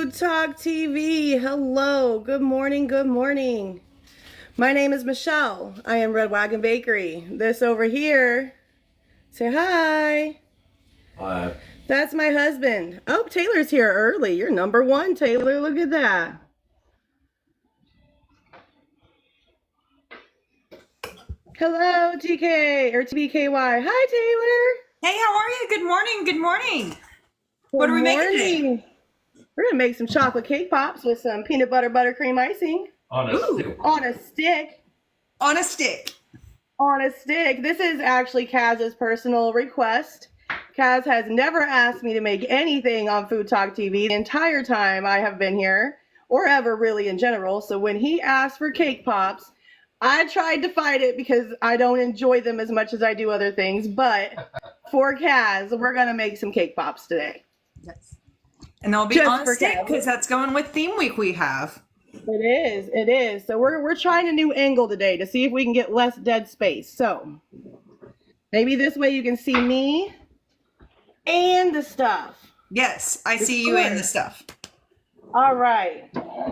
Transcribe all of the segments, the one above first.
Food Talk TV. Hello. Good morning. Good morning. My name is Michelle. I am Red Wagon Bakery. This over here. Say hi. Hi. That's my husband. Oh, Taylor's here early. You're number one, Taylor. Look at that. Hello, TK or TBKY. Hi, Taylor. Hey, how are you? Good morning. Good morning. What are we Good making today? morning. We're going to make some chocolate cake pops with some peanut butter buttercream icing. On a stick. On a stick. On a stick. On a stick. This is actually Kaz's personal request. Kaz has never asked me to make anything on Food Talk TV the entire time I have been here, or ever really in general. So when he asked for cake pops, I tried to fight it because I don't enjoy them as much as I do other things. But for Kaz, we're going to make some cake pops today. Yes. And they'll be Just on a for stick Kaz. because that's going with theme week we have. It is. It is. So we're trying a new angle today to see if we can get less dead space. So maybe this way you can see me and the stuff. Yes, I see you in the stuff. All right.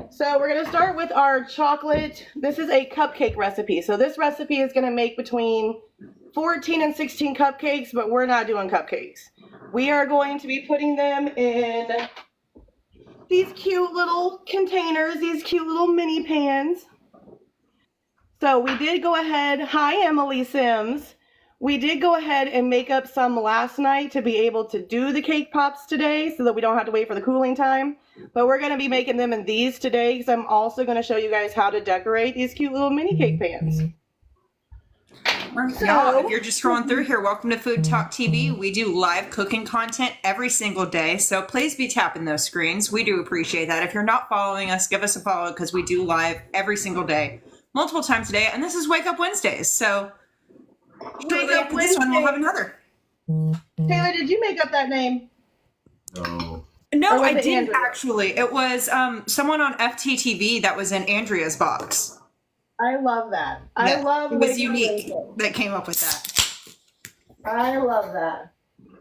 So we're going to start with our chocolate. This is a cupcake recipe. So this recipe is going to make between 14 and 16 cupcakes, but we're not doing cupcakes. We are going to be putting them in these cute little containers, these cute little mini pans. So we did go ahead. Hi, Emily Sims. We did go ahead and make up some last night to be able to do the cake pops today so that we don't have to wait for the cooling time. But we're going to be making them in these today because I'm also going to show you guys how to decorate these cute little mini cake pans. Y'all, if you're just scrolling through here, welcome to Food Talk TV. We do live cooking content every single day, so please be tapping those screens. We do appreciate that. If you're not following us, give us a follow because we do live every single day, multiple times a day, and this is Wake Up Wednesdays, so shortly after this one, we'll have another. Taylor, did you make up that name? No. No, Or was I it didn't Andrea? actually. It was someone on FTTV that was in Andrea's box. I love that. I Yeah, love it was Wake Up unique Wednesday. that came up with that. I love that.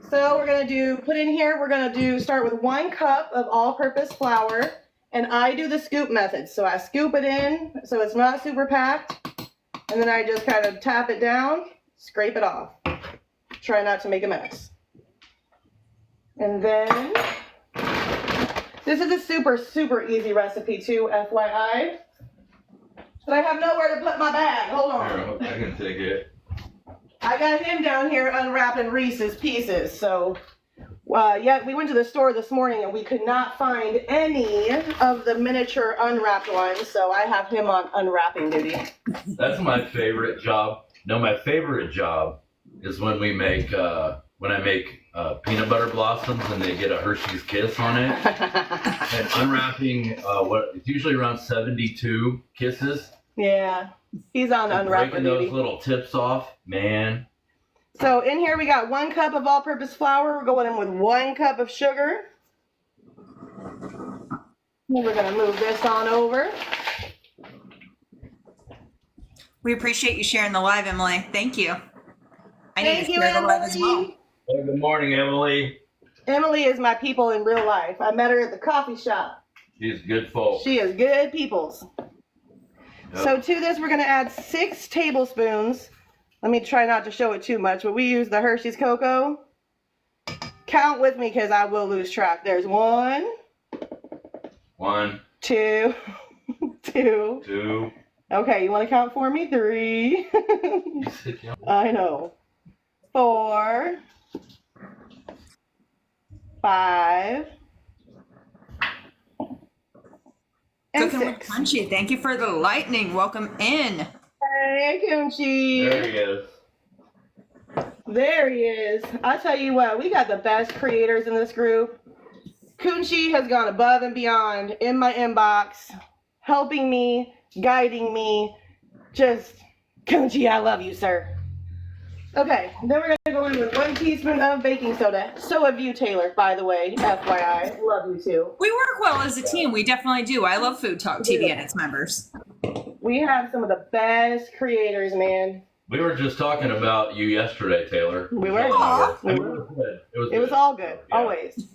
So we're going to put in here, we're going to start with 1 cup of all-purpose flour. And I do the scoop method. So I scoop it in so it's not super packed. And then I just kind of tap it down, scrape it off. Try not to make a mess. And then, this is a super, super easy recipe too, FYI. But I have nowhere to put my bag. Hold on. Here, I can take it. I got him down here unwrapping Reese's Pieces. So, yeah, we went to the store this morning and we could not find any of the miniature unwrapped ones. So I have him on unwrapping duty. That's my favorite job. No, my favorite job is when we make, when I make peanut butter blossoms and they get a Hershey's Kiss on it. And unwrapping, it's usually around 72 kisses. Yeah, he's on unwrapping Breaking duty. those little tips off, man. So in here we got 1 cup of all-purpose flour. We're going in with 1 cup of sugar. And we're going to move this on over. We appreciate you sharing the live, Emily. Thank you. I need Thank to you, share the live as well. Emily. Hey, good morning, Emily. Emily is my people in real life. I met her at the coffee shop. She's good folk. She is good peoples. Yep. So to this, we're going to add 6 tablespoons. Let me try not to show it too much, but we use the Hershey's Cocoa. Count with me because I will lose track. There's 1, 1, 2, 2. 2. Okay, you want to count for me? 3. You sit down. I know. 4, 5. And Cooking with 6. Crunchy. Thank you for the lightning. Welcome in. Hey, Kunchi. There he is. There he is. I tell you what, we got the best creators in this group. Kunchi has gone above and beyond in my inbox, helping me, guiding me. Just, Kunchi, I love you, sir. Okay, then we're going to go in with 1 teaspoon of baking soda. So have you, Taylor, by the way, FYI. Love you, too. We work well as a team. We definitely do. I love Food Talk TV and its members. We have some of the best creators, man. We were just talking about you yesterday, Taylor. We were. It Aw. was good. It was all good, Yeah. always.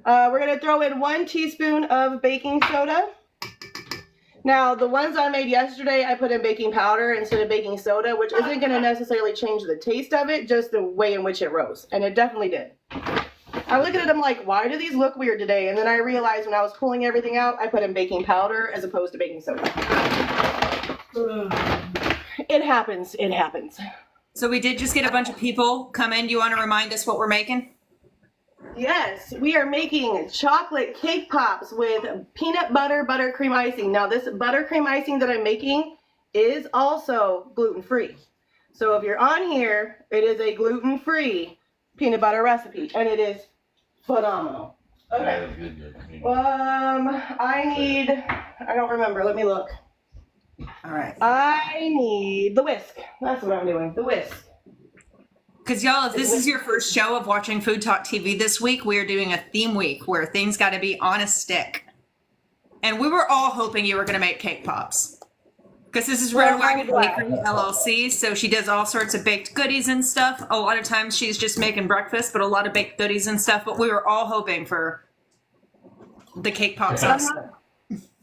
We're going to throw in 1 teaspoon of baking soda. Now, the ones I made yesterday, I put in baking powder instead of baking soda, which isn't going to necessarily change the taste of it, just the way in which it rose. And it definitely did. I look at it, I'm like, why do these look weird today? And then I realized when I was pulling everything out, I put in baking powder as opposed to baking soda. It happens. It happens. So we did just get a bunch of people come in. Do you want to remind us what we're making? Yes, we are making chocolate cake pops with peanut butter buttercream icing. Now, this buttercream icing that I'm making is also gluten-free. So if you're on here, it is a gluten-free peanut butter recipe, and it is phenomenal. Okay. I don't remember. Let me look. All right. I need the whisk. That's what I'm doing. The whisk. Because y'all, if this is your first show of watching Food Talk TV this week, we are doing a theme week where things got to be on a stick. And we were all hoping you were going to make cake pops. Because this is Red Wagon Bakery LLC, so she does all sorts of baked goodies and stuff. A lot of times she's just making breakfast, but a lot of baked goodies and stuff. But we were all hoping for the cake pops.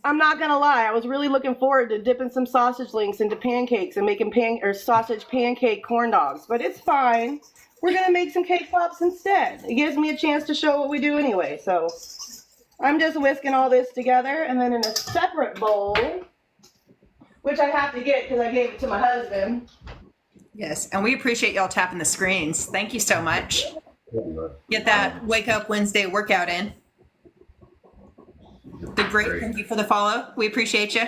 I'm not gonna lie, I was really looking forward to dipping some sausage links into pancakes and making sausage pancake corn dogs, but it's fine. We're gonna make some cake pops instead. It gives me a chance to show what we do anyway, so I'm just whisking all this together, and then in a separate bowl, which I have to get because I gave it to my husband. Yes, and we appreciate y'all tapping the screens. Thank you so much. Get that Wake Up Wednesday workout in. The great, thank you for the follow. We appreciate you.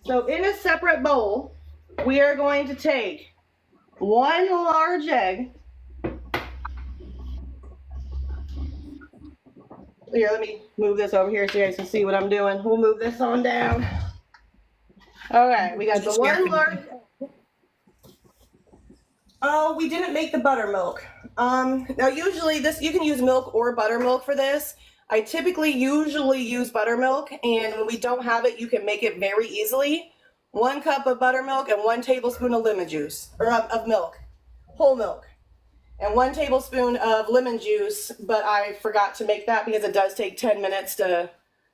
So in a separate bowl, we are going to take 1 large egg. Here, let me move this over here so you guys can see what I'm doing. We'll move this on down. Okay, we got the 1 large egg. Oh, we didn't make the buttermilk. Now usually you can use milk or buttermilk for this. I typically usually use buttermilk, and when we don't have it, you can make it very easily. 1 cup of buttermilk and 1 tablespoon of lemon juice, or of milk, whole milk, and 1 tablespoon of lemon juice, but I forgot to make that because it does take 10 minutes to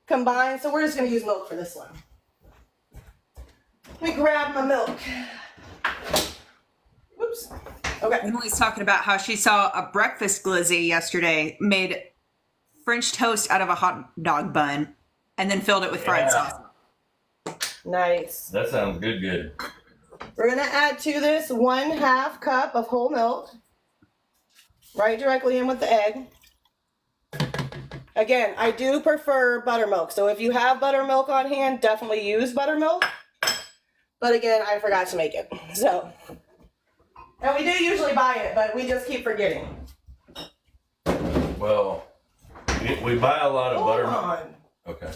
combine, so we're just going to use milk for this one. Let me grab my milk. Oops. Okay. Emily's talking about how she saw a breakfast glizzy yesterday made French toast out of a hot dog bun and then filled it with fried sauce. Nice. That sounds good. We're going to add to this 1/2 cup of whole milk. Right directly in with the egg. Again, I do prefer buttermilk. So if you have buttermilk on hand, definitely use buttermilk. But again, I forgot to make it. So, and we do usually buy it, but we just keep forgetting. Well, we buy a lot of buttermilk. Okay.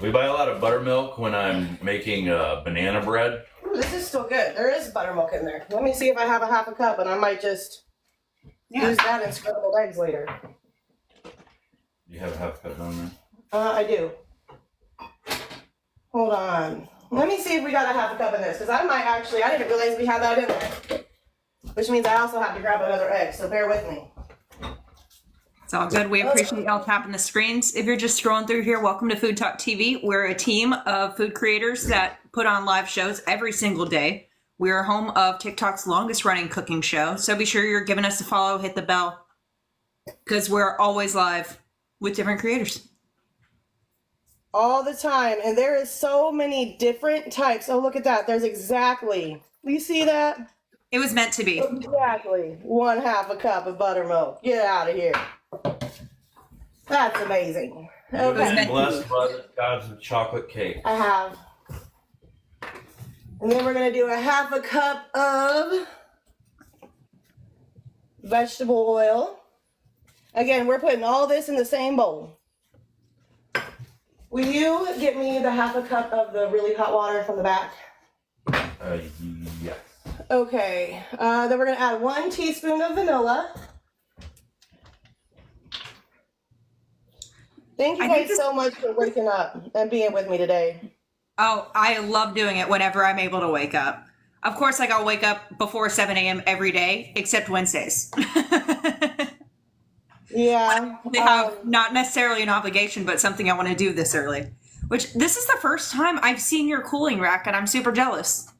We buy a lot of buttermilk when I'm making banana bread. Ooh, this is still good. There is buttermilk in there. Let me see if I have a 1/2 cup, and I might just use that in scrambled eggs later. You have a 1/2 cup on there? I do. Hold on. Let me see if we got a 1/2 cup in this, because I didn't realize we had that in there. Which means I also have to grab another egg, so bear with me. It's all good. We appreciate y'all tapping the screens. If you're just scrolling through here, welcome to Food Talk TV. We're a team of food creators that put on live shows every single day. We are home of TikTok's longest running cooking show. So be sure you're giving us a follow, hit the bell, because we're always live with different creators. All the time. And there is so many different types. Oh, look at that. There's exactly. You see that? It was meant to be. Exactly. 1/2 cup of buttermilk. Get out of here. That's amazing. You've Okay. been blessed by the gods of chocolate cake. I have. And then we're going to do a 1/2 cup of vegetable oil. Again, we're putting all this in the same bowl. Will you get me the 1/2 cup of the really hot water from the back? Yes. Okay. Then we're going to add 1 teaspoon of vanilla. Thank you guys so much for waking up and being with me today. Oh, I love doing it whenever I'm able to wake up. Of course, like I'll wake up before 7 a.m. every day, except Wednesdays. Yeah. They have not necessarily an obligation, but something I want to do this early. Which this is the first time I've seen your cooling rack, and I'm super jealous.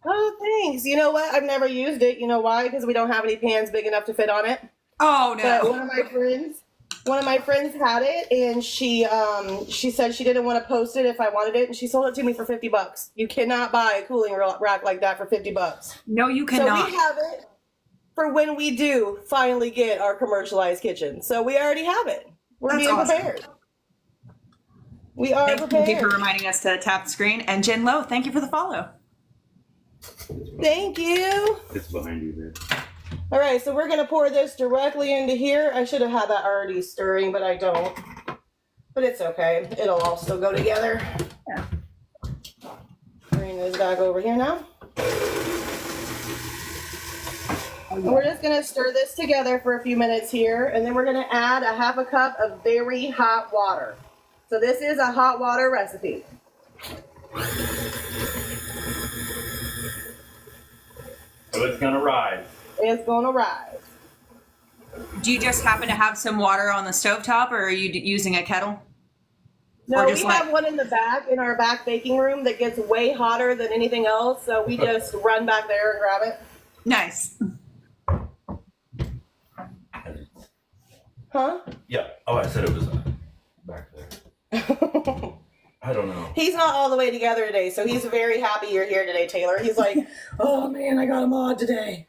Oh, thanks. You know what? I've never used it. You know why? Because we don't have any pans big enough to fit on it. Oh But no! one of my friends had it, and she said she didn't want to post it if I wanted it, and she sold it to me for $50. You cannot buy a cooling rack like that for $50. No, you So cannot. we have it for when we do finally get our commercialized kitchen. So we already have it. We're That's being awesome. prepared. We are Thank you prepared. for reminding us to tap the screen. And Jen Lowe, thank you for the follow. Thank you. It's behind you there. All right, so we're going to pour this directly into here. I should have had that already stirring, but I don't. But it's okay. It'll all still go together. Yeah. Bring this back over here now. And we're just going to stir this together for a few minutes here, and then we're going to add a half a cup of very hot water. So this is a hot water recipe. So it's gonna rise. It's going to rise. Do you just happen to have some water on the stovetop, or are you using a kettle? No, Or we just have one in the back, in our back baking room that gets way hotter than anything else, so we just run back there and grab it. Nice. Huh? Yeah. Oh, I said it was back there. I don't know. He's not all the way together today, so he's very happy you're here today, Taylor. He's like, oh man, I got a mod today.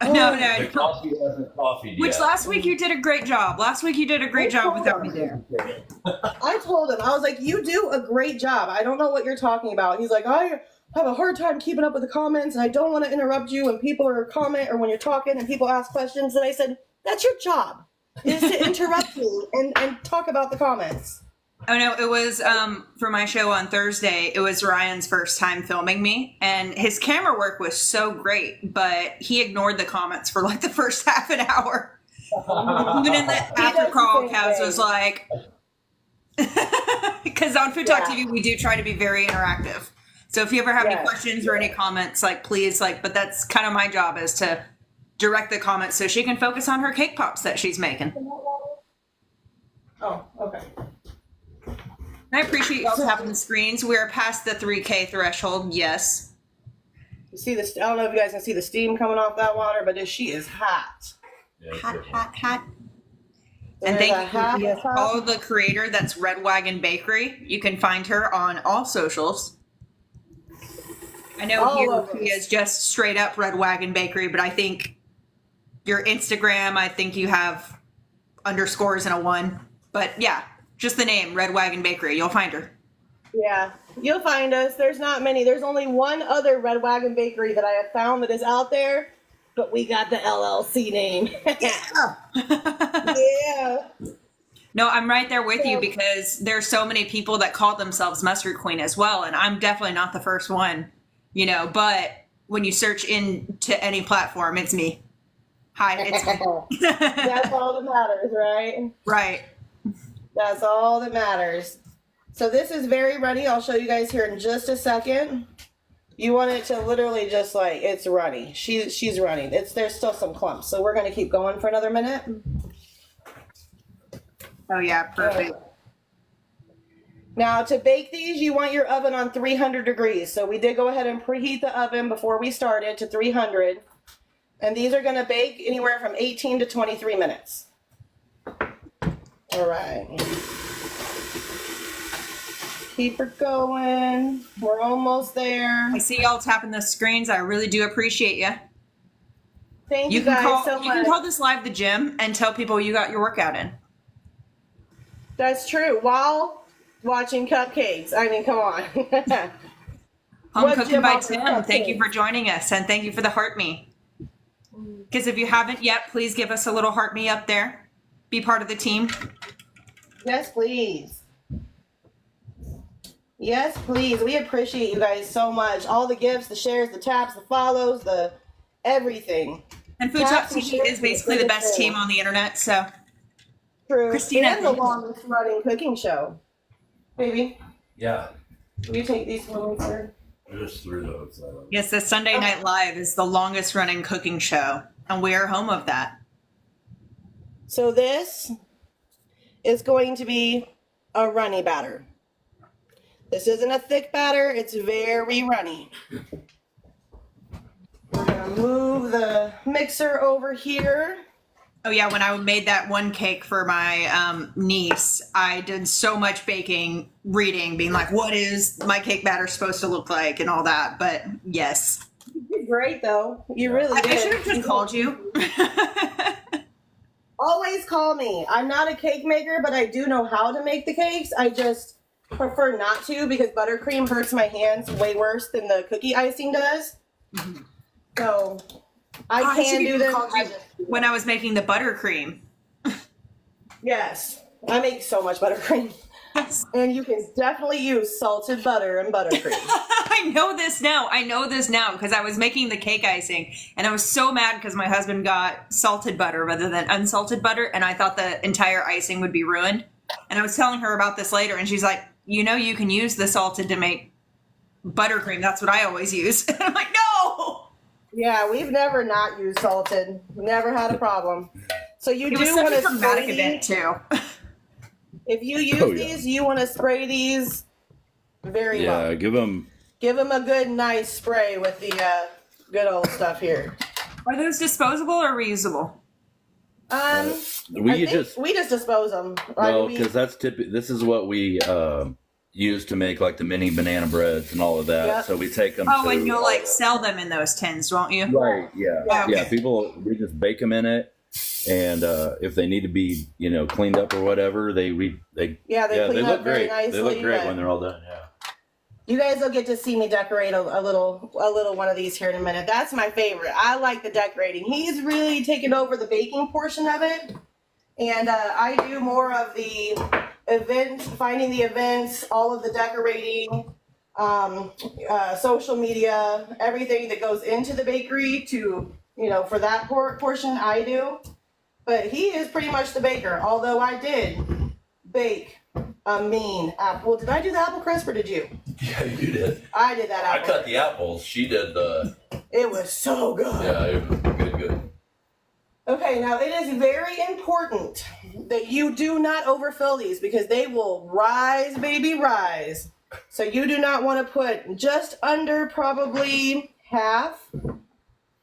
No. The coffee hasn't coffeed Which yet. last week you did a great job. Last week you did a great job without me there. I told him, I was like, you do a great job. I don't know what you're talking about. He's like, I have a hard time keeping up with the comments, and I don't want to interrupt you when people are comment or when you're talking and people ask questions. And I said, that's your job, is to interrupt me and talk about the comments. Oh no, it was for my show on Thursday. It was Ryan's first time filming me, and his camera work was so great, but he ignored the comments for like the first half an hour. Even in the after call, Kaz was like, because on Food Talk TV we do try to be very interactive. So if you ever have any questions or any comments, like please, like, but that's kind of my job, is to direct the comments so she can focus on her cake pops that she's making. Oh, okay. I appreciate y'all tapping the screens. We're past the 3K threshold. Yes. You see this? I don't know if you guys can see the steam coming off that water, but she is hot. Yeah, Hot. And thank you. Follow the creator. That's Red Wagon Bakery. You can find her on all socials. I know here she is just straight up Red Wagon Bakery, but I think your Instagram, I think you have underscores and a 1. But yeah. Just the name, Red Wagon Bakery. You'll find her. Yeah, you'll find us. There's not many. There's only one other Red Wagon Bakery that I have found that is out there, but we got the LLC name. Yeah. No, I'm right there with you, because there's so many people that call themselves Mustard Queen as well, and I'm definitely not the first one, you know, but when you search into any platform, it's me. Hi, it's me. That's all that matters, right? Right. That's all that matters. So this is very runny. I'll show you guys here in just a second. You want it to literally just like, it's runny. She's running. There's still some clumps. So we're going to keep going for another minute. Oh yeah, perfect. Now to bake these, you want your oven on 300 degrees. So we did go ahead and preheat the oven before we started to 300. And these are going to bake anywhere from 18 to 23 minutes. All right. Keep her going. We're almost there. I see y'all tapping the screens. I really do appreciate you. Thank you guys so much. You can call this live the gym and tell people you got your workout in. That's true. While watching cupcakes. I mean, come on. Home What Cooking gym by offers Tim. Thank you cupcakes? for joining us, and thank you for the heart me. Because if you haven't yet, please give us a little heart me up there. Be part of the team. Yes, please. Yes, please. We appreciate you guys so much. All the gifts, the shares, the taps, the follows, the everything. And Food Talk TV is basically the best team on the internet, so. True. Christina, and the longest running cooking show. Baby, Yeah. will you take these for me, sir? I just threw those. Yes, the Sunday Night Live is the longest running cooking show, and we are home of that. So this is going to be a runny batter. This isn't a thick batter, it's very runny. We're gonna move the mixer over here. Oh yeah, when I made that one cake for my niece, I did so much baking, reading, being like, what is my cake batter supposed to look like and all that. But yes. You did great though. You really did. I should have just called you. Always call me. I'm not a cake maker, but I do know how to make the cakes. I just prefer not to because buttercream hurts my hands way worse than the cookie icing does. Mm-hmm. So I can do this. When I was making the buttercream. Yes, I make so much buttercream. And you can definitely use salted butter and buttercream. I know this now. Because I was making the cake icing and I was so mad because my husband got salted butter rather than unsalted butter. And I thought the entire icing would be ruined. And I was telling her about this later and she's like, you know, you can use the salted to make buttercream. That's what I always use. And I'm like, no. Yeah, we've never not used salted. Never had a problem. So you do want to dramatic event too. If you use these, you want to spray these very well. Yeah, give them a good, nice spray with the good old stuff here. Are those disposable or reusable? We just dispose them. Well, because that's typically this is what we use to make like the mini banana breads and all of that. Yep. So we take them. Oh, and you'll like sell them in those tins, won't you? Right. Yeah. Yeah. Okay. People, we just bake them in it. And if they need to be, you know, cleaned up or whatever, they clean up very nicely. They look great when they're all done. Yeah. You guys will get to see me decorate a little one of these here in a minute. That's my favorite. I like the decorating. He's really taken over the baking portion of it, and I do more of the events, finding the events, all of the decorating, social media, everything that goes into the bakery to, you know, for that portion I do. But he is pretty much the baker, although I did bake a mean apple. Well, did I do the apple crisp or did you? Yeah, you did. I did that apple. I cut the apples. She did the... It was so good. Yeah, it was good. Okay, now it is very important that you do not overfill these because they will rise, baby, rise. So you do not want to put just under probably half.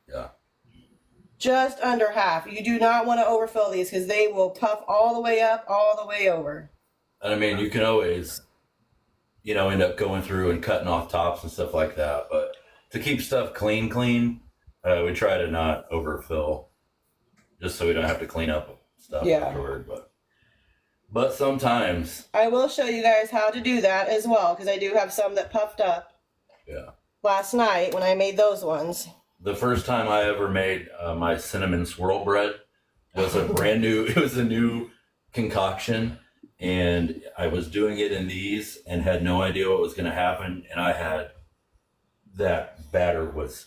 Yeah. Just under half. You do not want to overfill these because they will puff all the way up, all the way over. And I mean, you can always, you know, end up going through and cutting off tops and stuff like that. But to keep stuff clean, we try to not overfill just so we don't have to clean up stuff afterward. But sometimes. I will show you guys how to do that as well because I do have some that puffed up. Yeah. Last night when I made those ones. The first time I ever made my cinnamon swirl bread was it was a new concoction, and I was doing it in these and had no idea what was going to happen, and I had that batter was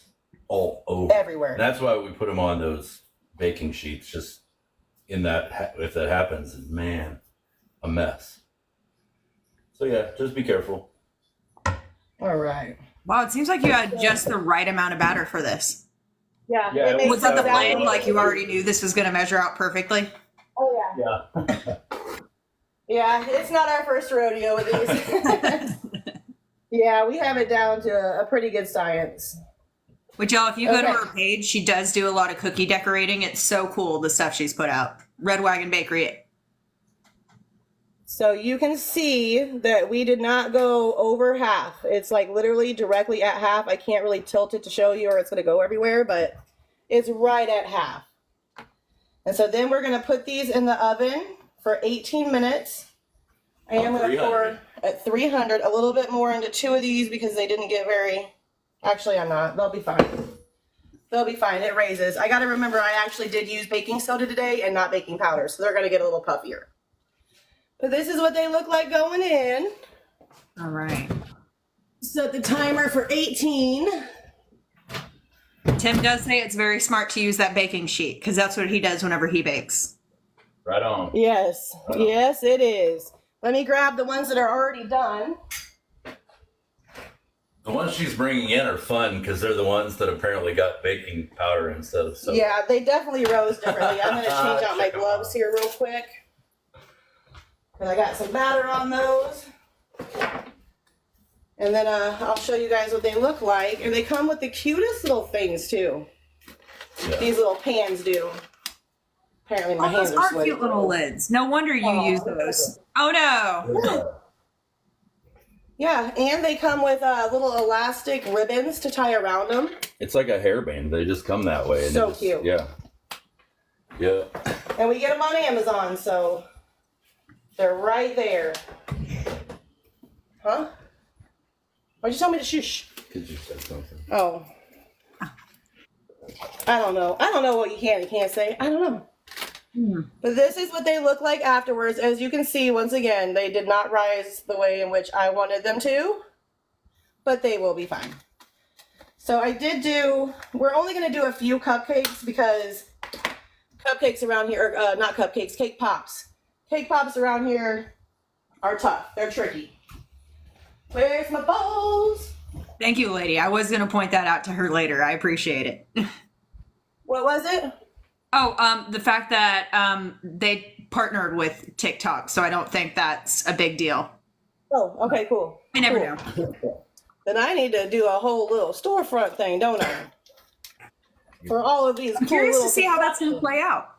all over. Everywhere. And that's why we put them on those baking sheets, just in that, if that happens, man, a mess. So yeah, just be careful. All right. Wow, it seems like you had just the right amount of batter for this. Yeah. Was that the plan? Like you already knew this was going to measure out perfectly? Oh, yeah. Yeah. Yeah, it's not our first rodeo with these. Yeah, we have it down to a pretty good science. Which, y'all, if you go to her page, she does do a lot of cookie decorating. It's so cool, the stuff she's put out. Red Wagon Bakery. So you can see that we did not go over half. It's like literally directly at half. I can't really tilt it to show you or it's going to go everywhere, but it's right at half. And so then we're going to put these in the oven for 18 minutes. I am going to pour at 300 a little bit more into two of these because they didn't get very... Actually, I'm not. They'll be fine. They'll be fine. It raises. I got to remember I actually did use baking soda today and not baking powder, so they're going to get a little puffier. But this is what they look like going in. All right. Set the timer for 18. Tim does say it's very smart to use that baking sheet because that's what he does whenever he bakes. Right on. Yes. Right on. Yes, it is. Let me grab the ones that are already done. The ones she's bringing in are fun because they're the ones that apparently got baking powder instead of soap. Yeah, they definitely rose differently. I'm going to change out my gloves here real quick. And I got some batter on those. And then I'll show you guys what they look like. And they come with the cutest little things too. Yeah. These little pans do. Apparently my hands are sweaty. Cute little lids. No wonder you use those. Oh no. Yeah, and they come with little elastic ribbons to tie around them. It's like a hairband. They just come that way. So cute. Yeah. Yeah. And we get them on Amazon, so they're right there. Huh? Why'd you tell me to shush? Because you said something. Oh. I don't know. I don't know what you can and can't say. I don't know. But this is what they look like afterwards. As you can see, once again, they did not rise the way in which I wanted them to, but they will be fine. So we're only going to do a few cupcakes because cupcakes around here, not cupcakes, cake pops. Cake pops around here are tough. They're tricky. Where's my bowls? Thank you, lady. I was going to point that out to her later. I appreciate it. What was it? Oh, the fact that they partnered with TikTok, so I don't think that's a big deal. Oh, okay, cool. I never know. Then I need to do a whole little storefront thing, don't I? For all of these. I'm curious to see how that's going to play out.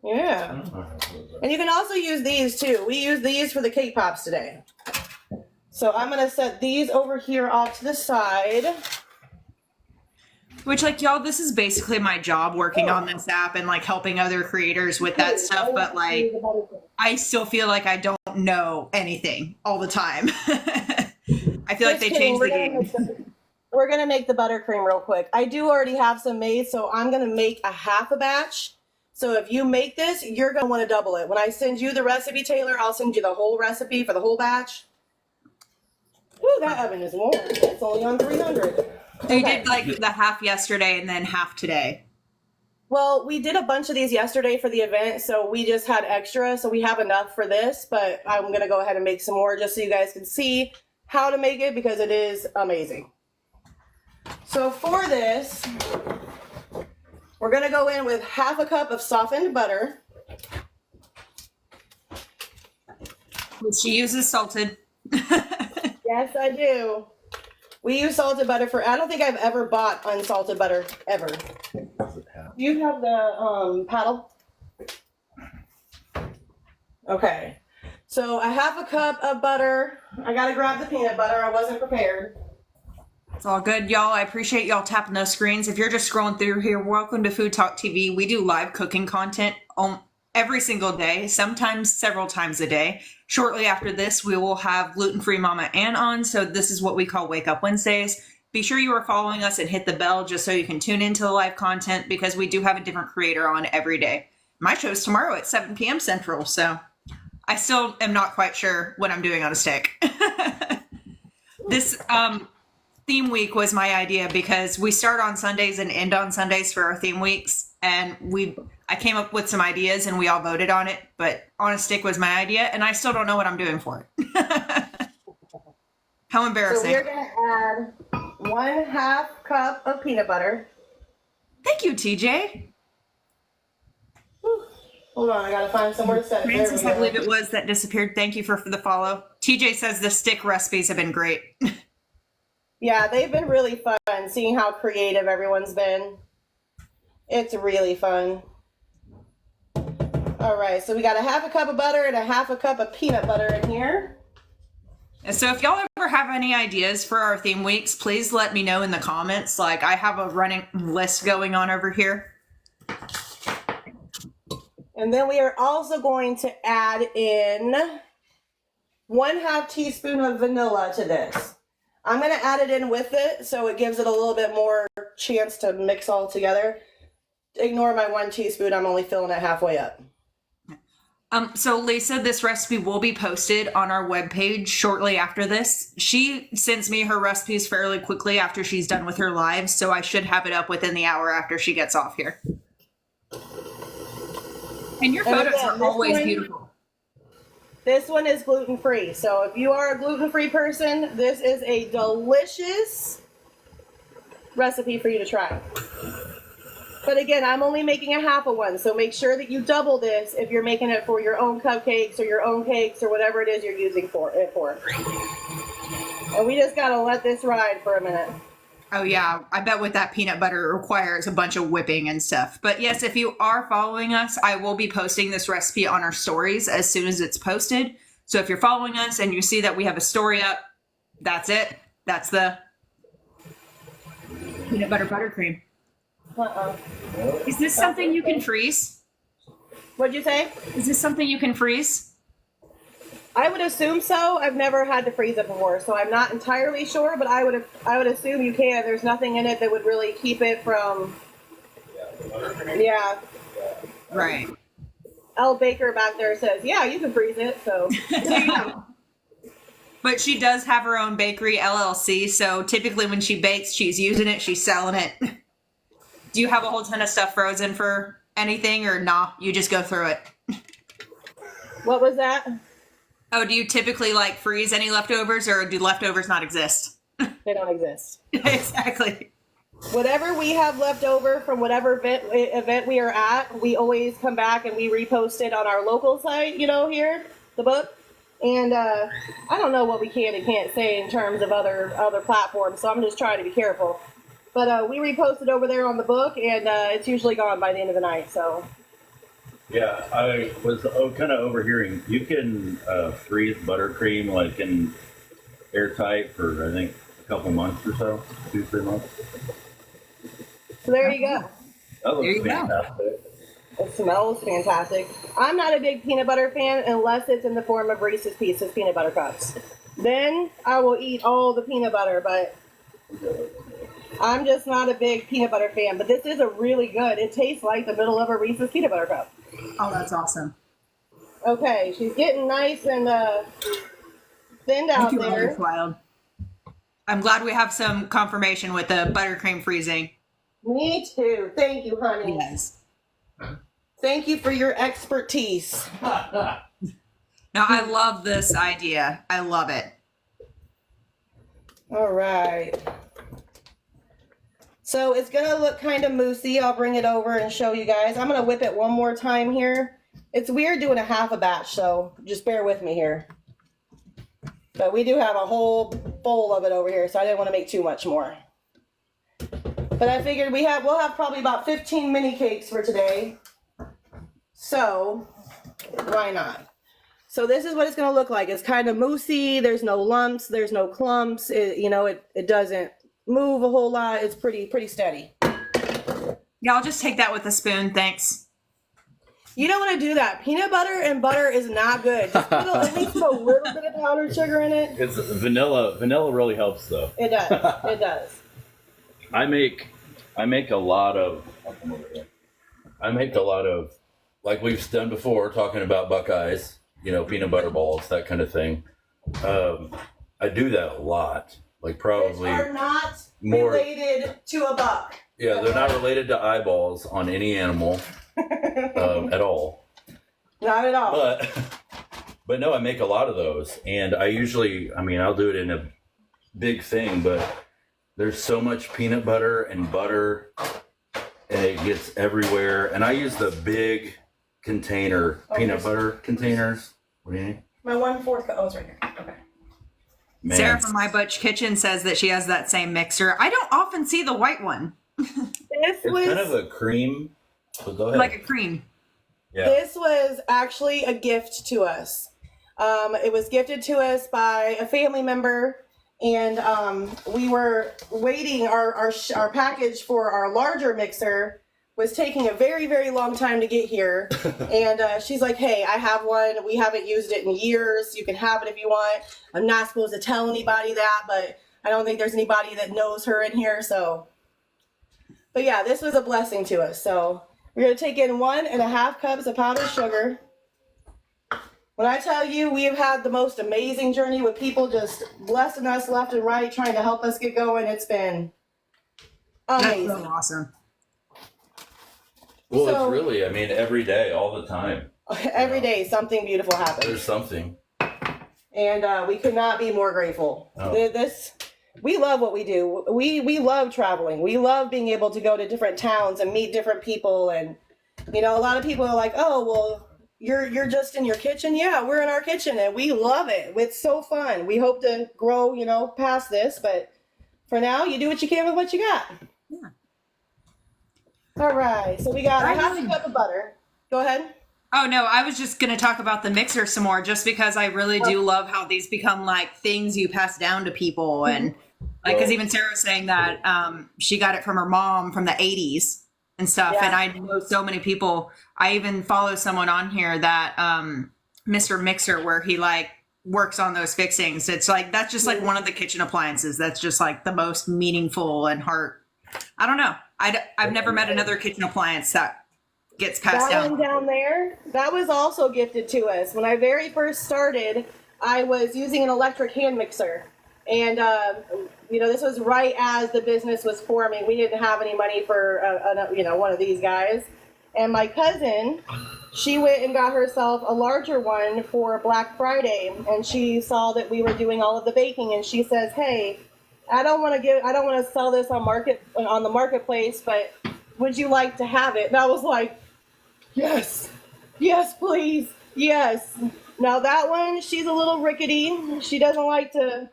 Yeah. And you can also use these too. We use these for the cake pops today. So I'm going to set these over here off to the side. Which, like, y'all, this is basically my job working on this app and, like, helping other creators with that stuff. But, like, I still feel like I don't know anything all the time. I feel like they changed the game. We're going to make the buttercream real quick. I do already have some made, so I'm going to make a half a batch. So if you make this, you're going to want to double it. When I send you the recipe, Taylor, I'll send you the whole recipe for the whole batch. Ooh, that oven is warm. It's only on 300. They did like the half yesterday and then half today. Well, we did a bunch of these yesterday for the event, so we just had extra, so we have enough for this, but I'm going to go ahead and make some more just so you guys can see how to make it because it is amazing. So for this, we're going to go in with half a cup of softened butter. Which she uses salted. Yes, I do. We use salted butter I don't think I've ever bought unsalted butter, ever. Do you have the paddle? Okay. So a half a cup of butter. I got to grab the peanut butter. I wasn't prepared. It's all good, y'all. I appreciate y'all tapping those screens. If you're just scrolling through here, welcome to Food Talk TV. We do live cooking content every single day, sometimes several times a day. Shortly after this, we will have gluten-free Mama Ann on. So this is what we call Wake Up Wednesdays. Be sure you are following us and hit the bell just so you can tune into the live content because we do have a different creator on every day. My show's tomorrow at 7 p.m. Central, so I still am not quite sure what I'm doing on a stick. This theme week was my idea because we start on Sundays and end on Sundays for our theme weeks. And I came up with some ideas and we all voted on it, but on a stick was my idea and I still don't know what I'm doing for it. How embarrassing. So we're going to add 1/2 cup of peanut butter. Thank you, TJ. Whew. Hold on, I got to find somewhere to set it. Francis, I believe it was, that disappeared. Thank you for the follow. TJ says the stick recipes have been great. Yeah, they've been really fun, seeing how creative everyone's been. It's really fun. All right, so we got a 1/2 cup of butter and a 1/2 cup of peanut butter in here. And so if y'all ever have any ideas for our theme weeks, please let me know in the comments. Like, I have a running list going on over here. And then we are also going to add in 1/2 teaspoon of vanilla to this. I'm going to add it in with it so it gives it a little bit more chance to mix all together. Ignore my 1 teaspoon. I'm only filling it halfway up. So Lisa, this recipe will be posted on our webpage shortly after this. She sends me her recipes fairly quickly after she's done with her live, so I should have it up within the hour after she gets off here. And your photos are always beautiful. This one is gluten-free. So if you are a gluten-free person, this is a delicious recipe for you to try. But again, I'm only making a half of one, so make sure that you double this if you're making it for your own cupcakes or your own cakes or whatever it is you're using it for. And we just gotta let this ride for a minute. Oh yeah, I bet with that peanut butter it requires a bunch of whipping and stuff. But yes, if you are following us, I will be posting this recipe on our stories as soon as it's posted. So if you're following us and you see that we have a story up, that's it. That's the peanut butter buttercream. Is this something you can freeze? What'd you say? Is this something you can freeze? I would assume so. I've never had to freeze it before, so I'm not entirely sure, but I would assume you can. There's nothing in it that would really keep it from. Yeah. Right. L Baker back there says, "Yeah, you can freeze it." So. But she does have her own bakery LLC, so typically when she bakes, she's using it, she's selling it. Do you have a whole ton of stuff frozen for anything, or nah, you just go through it? What was that? Oh, do you typically like freeze any leftovers, or do leftovers not exist? They don't exist. Exactly. Whatever we have left over from whatever event we are at, we always come back and we repost it on our local site, here, the book. And I don't know what we can and can't say in terms of other platforms, so I'm just trying to be careful. But we repost it over there on the book, and it's usually gone by the end of the night. So. Yeah, I was kind of overhearing. You can freeze buttercream like in airtight for I think a couple months or so, 2-3 months. So there you go. That looks fantastic. It smells fantastic. I'm not a big peanut butter fan unless it's in the form of Reese's Pieces peanut butter cups. Then I will eat all the peanut butter, but I'm just not a big peanut butter fan. But this is a really good. It tastes like the middle of a Reese's peanut butter cup. Oh, that's awesome. Okay, she's getting nice and thinned out there. Wild. I'm glad we have some confirmation with the buttercream freezing. Me too. Thank you, honey. Yes. Thank you for your expertise. No, I love this idea. I love it. All right. So it's going to look kind of moussey. I'll bring it over and show you guys. I'm going to whip it one more time here. It's weird doing a half a batch, so just bear with me here. But we do have a whole bowl of it over here, so I didn't want to make too much more. But I figured we'll have probably about 15 mini cakes for today. So why not? So this is what it's going to look like. It's kind of moussey. There's no lumps. There's no clumps. It doesn't move a whole lot. It's pretty steady. Yeah, I'll just take that with a spoon. Thanks. You don't want to do that. Peanut butter and butter is not good. Just at least put a little bit of powdered sugar in it. It's vanilla. Vanilla really helps though. It does. It does. I make a lot of. Like we've done before, talking about Buckeyes, peanut butter balls, that kind of thing. I do that a lot. Like probably Which are not more related to a buck. Yeah, they're not related to eyeballs on any animal at all. Not at all. But no, I make a lot of those, and I'll do it in a big thing, but there's so much peanut butter and butter, and it gets everywhere. And I use the big container, peanut butter containers. What do you need? My 1/4 cup. Oh, it's right here. Okay. Man. Sarah from My Butch Kitchen says that she has that same mixer. I don't often see the white one. It's kind of a cream. So go ahead. Like a cream. Yeah. This was actually a gift to us. It was gifted to us by a family member, and we were waiting. Our package for our larger mixer was taking a very, very long time to get here. And she's like, hey, I have one. We haven't used it in years. You can have it if you want. I'm not supposed to tell anybody that, but I don't think there's anybody that knows her in here. But yeah, this was a blessing to us. So we're going to take in 1.5 cups of powdered sugar. When I tell you, we have had the most amazing journey with people just blessing us left and right, trying to help us get going. It's been amazing. That's so awesome. Well, it's really, every day, all the time. Every day something beautiful happens. There's something. And we could not be more grateful. Oh. We love what we do. We love traveling. We love being able to go to different towns and meet different people. And, you know, a lot of people are like, oh, well, you're just in your kitchen. Yeah, we're in our kitchen and we love it. It's so fun. We hope to grow, you know, past this. But for now, you do what you can with what you got. Yeah. All right. So we got a half a cup of butter. Go ahead. Oh, no, I was just going to talk about the mixer some more just because I really do love how these become like things you pass down to people. And like, because even Sarah was saying that she got it from her mom from the 80s and stuff. Yeah. And I know so many people. I even follow someone on here that Mr. Mixer, where he like works on those fixings. It's like, that's just like one of the kitchen appliances. That's just like the most meaningful and I don't know. I've never met another kitchen appliance that gets passed That down. one down there, that was also gifted to us. When I very first started, I was using an electric hand mixer. And, you know, this was right as the business was forming. We didn't have any money for, you know, one of these guys. And my cousin, she went and got herself a larger one for Black Friday. And she saw that we were doing all of the baking. And she says, hey, I don't want to sell this on the marketplace, but would you like to have it? And I was like, yes, please, yes. Now that one, she's a little rickety. She doesn't like to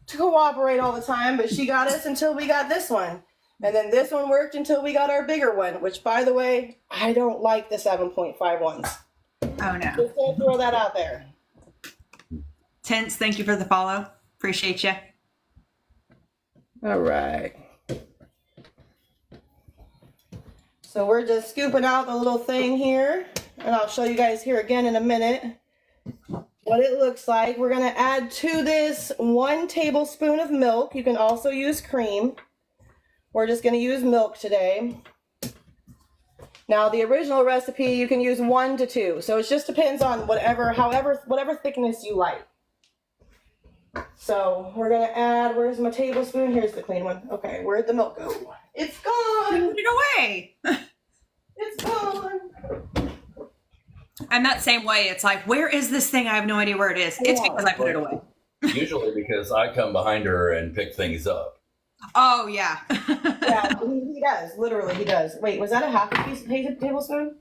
cooperate all the time, but she got us until we got this one. And then this one worked until we got our bigger one, which, by the way, I don't like the 7.5 ones. Oh, no. Just gonna throw that out there. Tense, thank you for the follow. Appreciate you. All right. So we're just scooping out the little thing here, and I'll show you guys here again in a minute what it looks like. We're going to add to this 1 tablespoon of milk. You can also use cream. We're just going to use milk today. Now the original recipe, you can use 1 to 2. So it just depends on whatever thickness you like. So we're going to add, where's my tablespoon? Here's the clean one. Okay, where'd the milk go? It's gone. Put it away. It's gone. I'm that same way. It's like, where is this thing? I have no idea where it is. It's because I put it away. Usually because I come behind her and pick things up. Oh, yeah. Yeah, he does. Literally, he does. Wait, was that a half a tablespoon?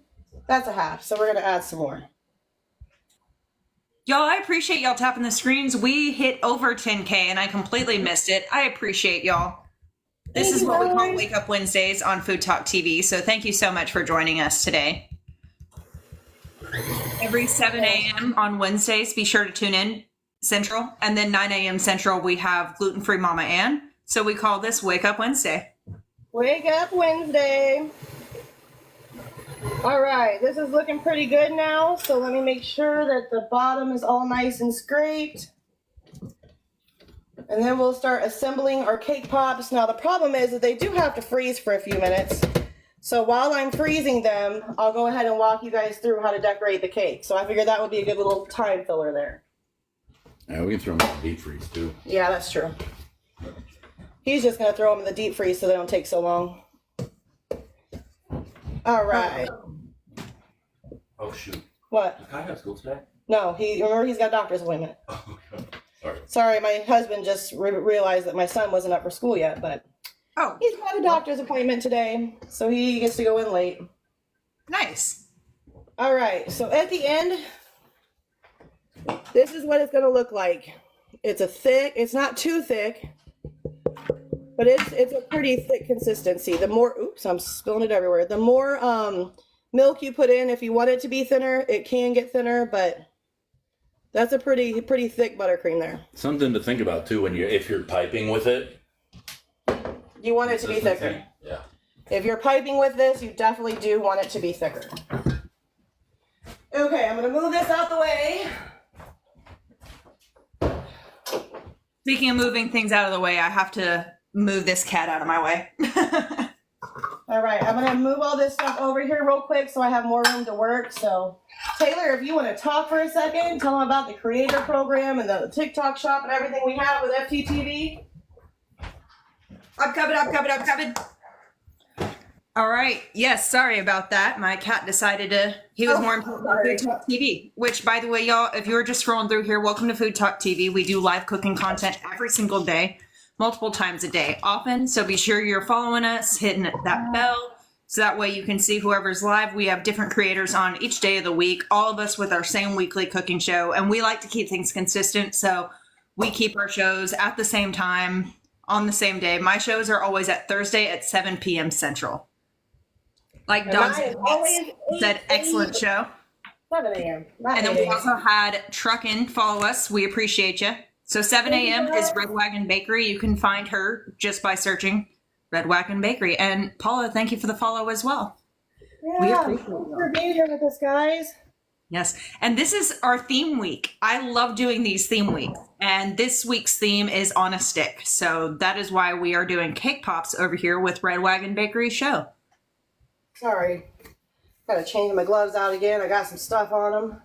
That's a half. So we're going to add some more. Y'all, I appreciate y'all tapping the screens. We hit over 10K and I completely missed it. I appreciate y'all. This is what we call Wake Up Wednesdays on Food Talk TV. So thank you so much for joining us today. Every 7 a.m. on Wednesdays, be sure to tune in Central. And then 9 a.m. Central, we have Gluten-Free Mama Ann. So we call this Wake Up Wednesday. Wake Up Wednesday. All right, this is looking pretty good now. So let me make sure that the bottom is all nice and scraped. And then we'll start assembling our cake pops. Now the problem is that they do have to freeze for a few minutes. So while I'm freezing them, I'll go ahead and walk you guys through how to decorate the cake. So I figured that would be a good little time filler there. Yeah, we can throw them in the deep freeze too. Yeah, that's true. He's just going to throw them in the deep freeze so they don't take so long. All right. Oh, shoot. What? Does Kai have school today? No, remember he's got a doctor's appointment. Oh, okay. Sorry. Sorry, my husband just realized that my son wasn't up for school yet, but he's got a doctor's appointment today, so he gets to go in late. Nice. All right, so at the end, this is what it's going to look like. It's not too thick, but it's a pretty thick consistency. The more, oops, I'm spilling it everywhere. The more milk you put in, if you want it to be thinner, it can get thinner, but that's a pretty thick buttercream there. Something to think about too if you're piping with it. You want it to be thicker. Yeah. If you're piping with this, you definitely do want it to be thicker. Okay, I'm going to move this out the way. Speaking of moving things out of the way, I have to move this cat out of my way. All right, I'm going to move all this stuff over here real quick so I have more room to work. So, Taylor, if you want to talk for a second, tell them about the creator program and the TikTok shop and everything we have with FTTV. I'm coming. All right. Yes, sorry about that. My cat decided he was more important than Food Talk TV, which, by the way, y'all, if you're just scrolling through here, welcome to Food Talk TV. We do live cooking content every single day, multiple times a day, often. So be sure you're following us, hitting that bell, so that way you can see whoever's live. We have different creators on each day of the week, all of us with our same weekly cooking show. And we like to keep things consistent. So we keep our shows at the same time on the same day. My shows are always at Thursday at 7 p.m. Central. Like Dogs said, excellent show. 7 a.m. And then we also had Truckin' follow us. We appreciate you. So 7 a.m. is Red Wagon Bakery. You can find her just by searching Red Wagon Bakery. And Paula, thank you for the follow as well. Yeah, thanks for being here with us, guys. Yes. And this is our theme week. I love doing these theme weeks. And this week's theme is on a stick. So that is why we are doing cake pops over here with Red Wagon Bakery show. Sorry. Gotta change my gloves out again. I got some stuff on them.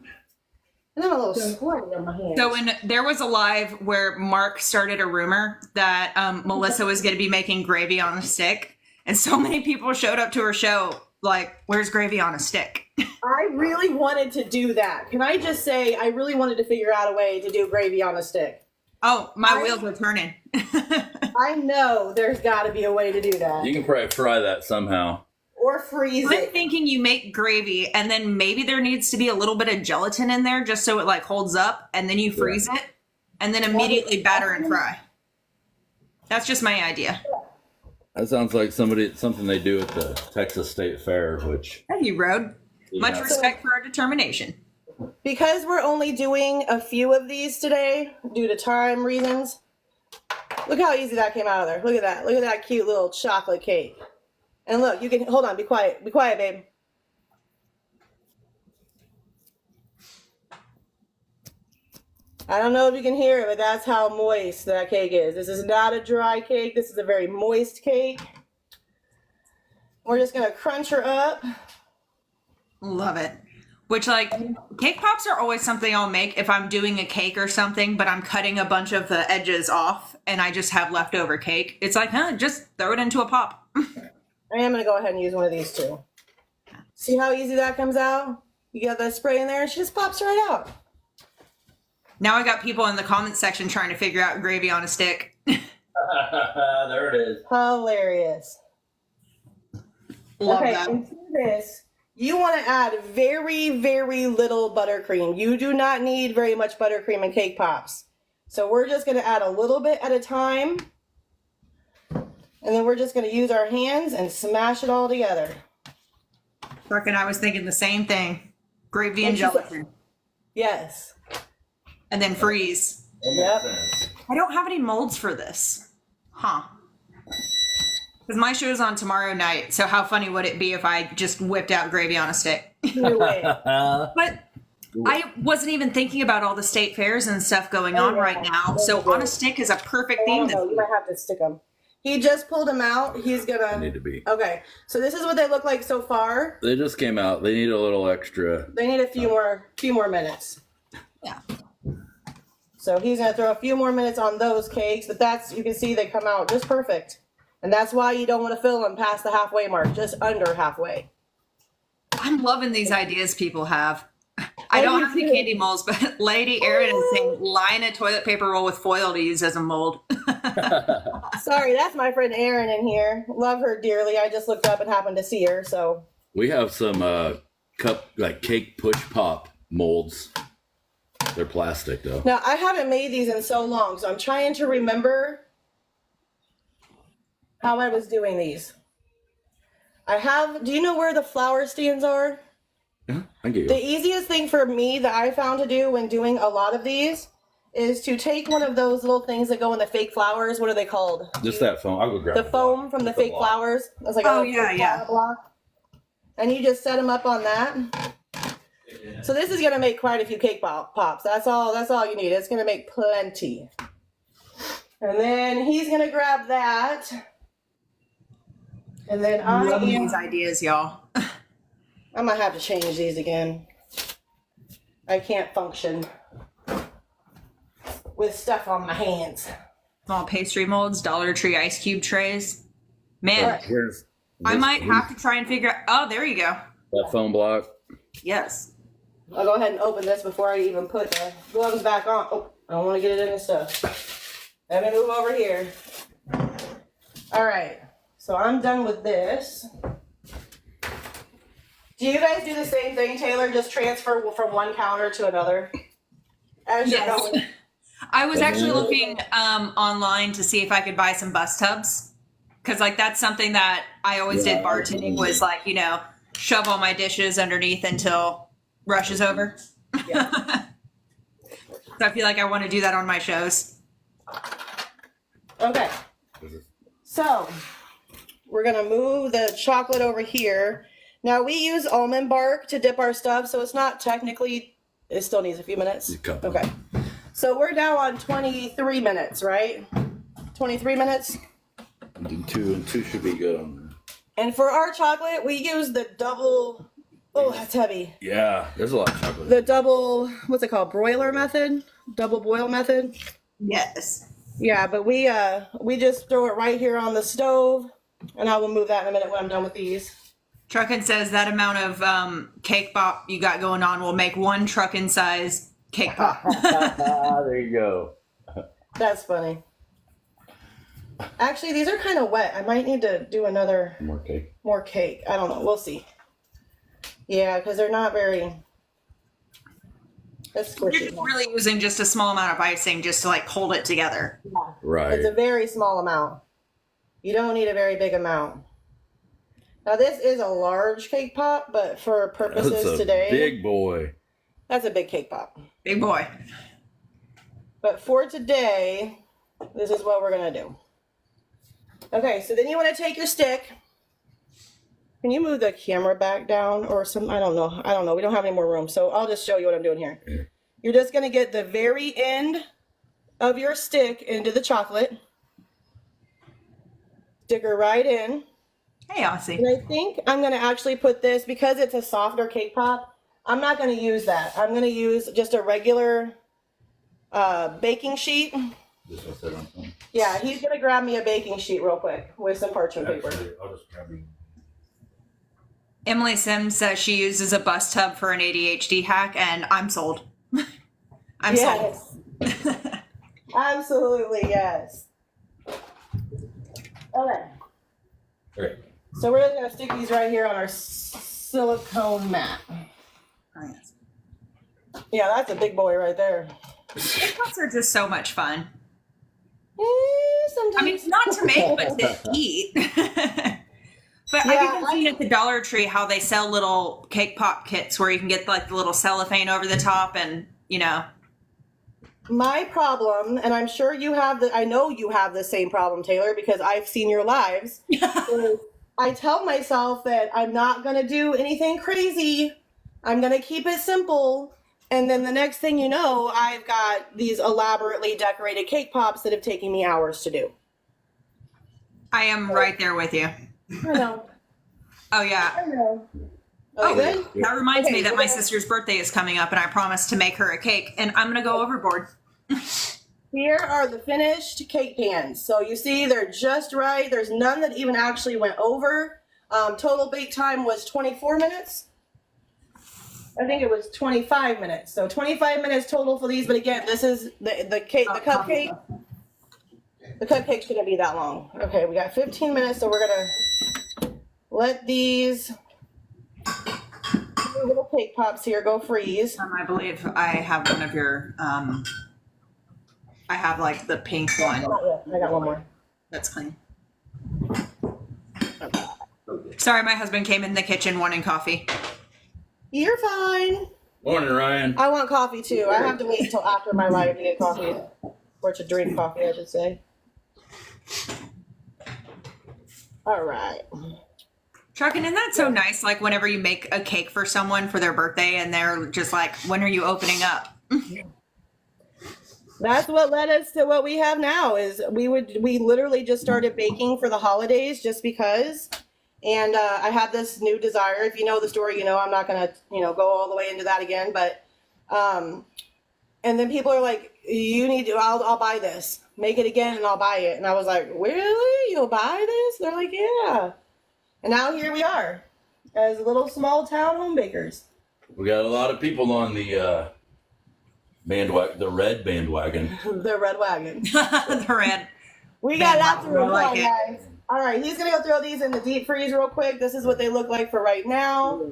And I'm a little sweaty on my hands. So when there was a live where Mark started a rumor that Melissa was going to be making gravy on a stick. And so many people showed up to her show like, where's gravy on a stick? I really wanted to do that. Can I just say, I really wanted to figure out a way to do gravy on a stick. Oh, my wheels are turning. I know there's got to be a way to do that. You can probably fry that somehow. Or freeze I'm it. thinking you make gravy and then maybe there needs to be a little bit of gelatin in there just so it like holds up, and then you freeze it and then immediately batter and fry. That's just my idea. That sounds like something they do at the Texas State Fair, which... Thank you, Road. Much Yeah. respect for our determination. Because we're only doing a few of these today due to time reasons, look how easy that came out of there. Look at that. Look at that cute little chocolate cake. And look, you can, hold on, be quiet. Be quiet, babe. I don't know if you can hear it, but that's how moist that cake is. This is not a dry cake. This is a very moist cake. We're just gonna crunch her up. Love it. Which, like, cake pops are always something I'll make if I'm doing a cake or something, but I'm cutting a bunch of the edges off and I just have leftover cake. It's like, just throw it into a pop. I am going to go ahead and use one of these too. See how easy that comes out? You got that spray in there, and she just pops right out. Now I got people in the comments section trying to figure out gravy on a stick. There it is. Hilarious. Love Okay, that. and to this, you want to add very, very little buttercream. You do not need very much buttercream in cake pops. So we're just going to add a little bit at a time. And then we're just going to use our hands and smash it all together. Brooke and I was thinking the same thing. Gravy and gelatin. Yes. And then freeze. Yep. I don't have any molds for this. Huh. Because my show's on tomorrow night, so how funny would it be if I just whipped out gravy on a stick? Either way. But I wasn't even thinking about all the state fairs and stuff going on right now, so on a stick is a perfect theme. You might have to stick them. He just pulled them out. He's gonna. Need to be. Okay, so this is what they look like so far. They just came out. They need a little extra. They need a few more minutes. Yeah. So he's gonna throw a few more minutes on those cakes, but that's, you can see they come out just perfect. And that's why you don't want to fill them past the halfway mark, just under halfway. I'm loving these ideas people have. I don't have any candy molds, but Lady Erin is saying line a toilet paper roll with foil to use as a mold. Sorry, that's my friend Erin in here. Love her dearly. I just looked up and happened to see her, so. We have some cake push pop molds. They're plastic though. Now, I haven't made these in so long, so I'm trying to remember how I was doing these. Do you know where the flower stands are? Yeah, I get you. The easiest thing for me that I found to do when doing a lot of these is to take one of those little things that go in the fake flowers. What are they called? Just that foam. I'll go grab The foam from the fake flowers. That's like Oh, a yeah, fake yeah. flower block. And you just set them up on that. So this is gonna make quite a few cake pops. That's all you need. It's gonna make plenty. And then he's gonna grab that. And then I'm loving these ideas, y'all. I might have to change these again. I can't function with stuff on my hands. Small pastry molds, Dollar Tree ice cube trays. Man, Right. I might have to try and figure out. Oh, there you go. That foam block. Yes. I'll go ahead and open this before I even put the gloves back on. Oh, I don't want to get it in the stuff. Let me move over here. All right, so I'm done with this. Do you guys do the same thing, Taylor? Just transfer from one counter to another? As you're Yes. going? I was actually looking online to see if I could buy some bus tubs. Because, like, that's something that I always did bartending was, like, you know, shove all my dishes underneath until rush is over. Yeah. So I feel like I want to do that on my shows. Okay. So we're going to move the chocolate over here. Now, we use almond bark to dip our stuff, so it's not technically, it still needs a few minutes. Okay. So we're now on 23 minutes, right? 23 minutes? And two should be good on there. And for our chocolate, we use the double, oh, that's heavy. Yeah, there's a lot of chocolate. The double, what's it called? Broiler method? Double boil method? Yes. Yeah, but we just throw it right here on the stove, and I will move that in a minute when I'm done with these. Truckin says that amount of cake pop you got going on will make one truckin size cake pop. There you go. That's funny. Actually, these are kind of wet. I might need to do another More cake. cake. I don't know. We'll see. Yeah, because they're not very. That's You're squishy. just really using just a small amount of icing just to like hold it together. Right. It's a very small amount. You don't need a very big amount. Now this is a large cake pop, but for purposes That's a today, big boy. that's a big cake pop. Big boy. But for today, this is what we're gonna do. Okay, so then you want to take your stick. Can you move the camera back down or some? I don't know. We don't have any more room, so I'll just show you what I'm doing here. Yeah. You're just gonna get the very end of your stick into the chocolate. Stick her right in. Hey, Aussie. And I think I'm going to actually put this, because it's a softer cake pop, I'm not going to use that. I'm going to use just a regular baking sheet. This one said on something. Yeah, he's going to grab me a baking sheet real quick with some parchment paper. I'll just grab you. Emily Sims says she uses a bus tub for an ADHD hack, and I'm sold. I'm sold. Yes. Absolutely, yes. Okay. Okay. So we're just going to stick these right here on our silicone mat. Oh, yes. Yeah, that's a big boy right there. Cake pops are just so much fun. Sometimes. I mean, it's not to make, but to eat. But Yeah, I've even seen at the Dollar Tree how they sell little cake pop kits where you can get like the little cellophane over the top and, you know. My problem, and I'm sure you have I know you have the same problem, Taylor, because I've seen your lives. Is I tell myself that I'm not going to do anything crazy. I'm going to keep it simple. And then the next thing you know, I've got these elaborately decorated cake pops that have taken me hours to do. I am right there with you. I know. Oh, yeah. I know. Oh, Good? that reminds me Okay, that my sister's birthday is coming up and I promised to make her a cake and I'm going to go overboard. Here are the finished cake pans. So you see they're just right. There's none that even actually went over. Total bake time was 24 minutes. I think it was 25 minutes. So 25 minutes total for these. But again, this is the cake, the cupcake. The cupcake's gonna be that long. Okay, we got 15 minutes, so we're gonna let these little cake pops here go freeze. I believe I have one of your, I have like the pink one. Not yet. I got one more. That's clean. Sorry, my husband came in the kitchen wanting coffee. You're fine. Morning, Ryan. I want coffee too. I have to wait until after my live to get coffee. Or to drink coffee, I should say. All right. Truckin', isn't that so nice? Like whenever you make a cake for someone for their birthday and they're just like, when are you opening up? That's what led us to what we have now. Is we literally just started baking for the holidays just because. And I had this new desire. If you know the story, you know I'm not gonna go all the way into that again. But and then people are like, you need to. I'll buy this. Make it again, and I'll buy it. And I was like, really? You'll buy this? They're like, yeah. And now here we are as little small town home bakers. We got a lot of people on the bandwagon, the red bandwagon. The Red Wagon. The red. We got lots of I room, like it. guys. All right, he's going to go throw these in the deep freeze real quick. This is what they look like for right now.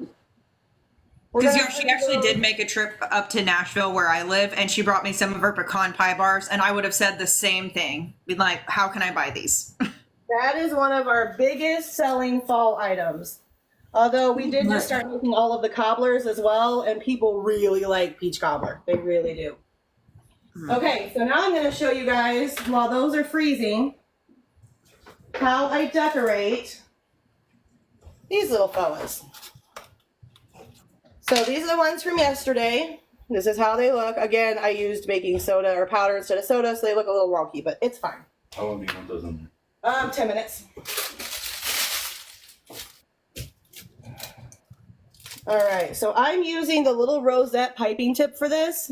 Because she actually did make a trip up to Nashville where I live, and she brought me some of her pecan pie bars, and I would have said the same thing. Be like, how can I buy these? That is one of our biggest selling fall items. Although we did just start making all of the cobblers as well, and people really like peach cobbler. They really do. Okay, so now I'm going to show you guys, while those are freezing, how I decorate these little fellas. So these are the ones from yesterday. This is how they look. Again, I used baking soda or powder instead of soda, so they look a little wonky, but it's fine. How long do you want those in? 10 minutes. All right, so I'm using the little rosette piping tip for this.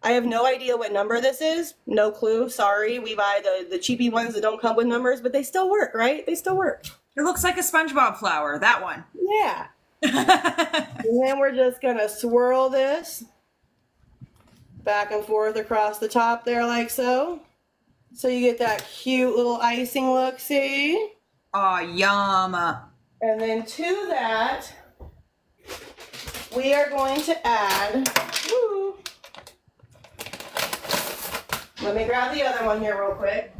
I have no idea what number this is. No clue. Sorry. We buy the cheapy ones that don't come with numbers, but they still work, right? They still work. It looks like a SpongeBob flower, that one. Yeah. And then we're just going to swirl this back and forth across the top there like so. So you get that cute little icing look, see? Oh, yum. And then to that, we are going to add, woo, let me grab the other one here real quick.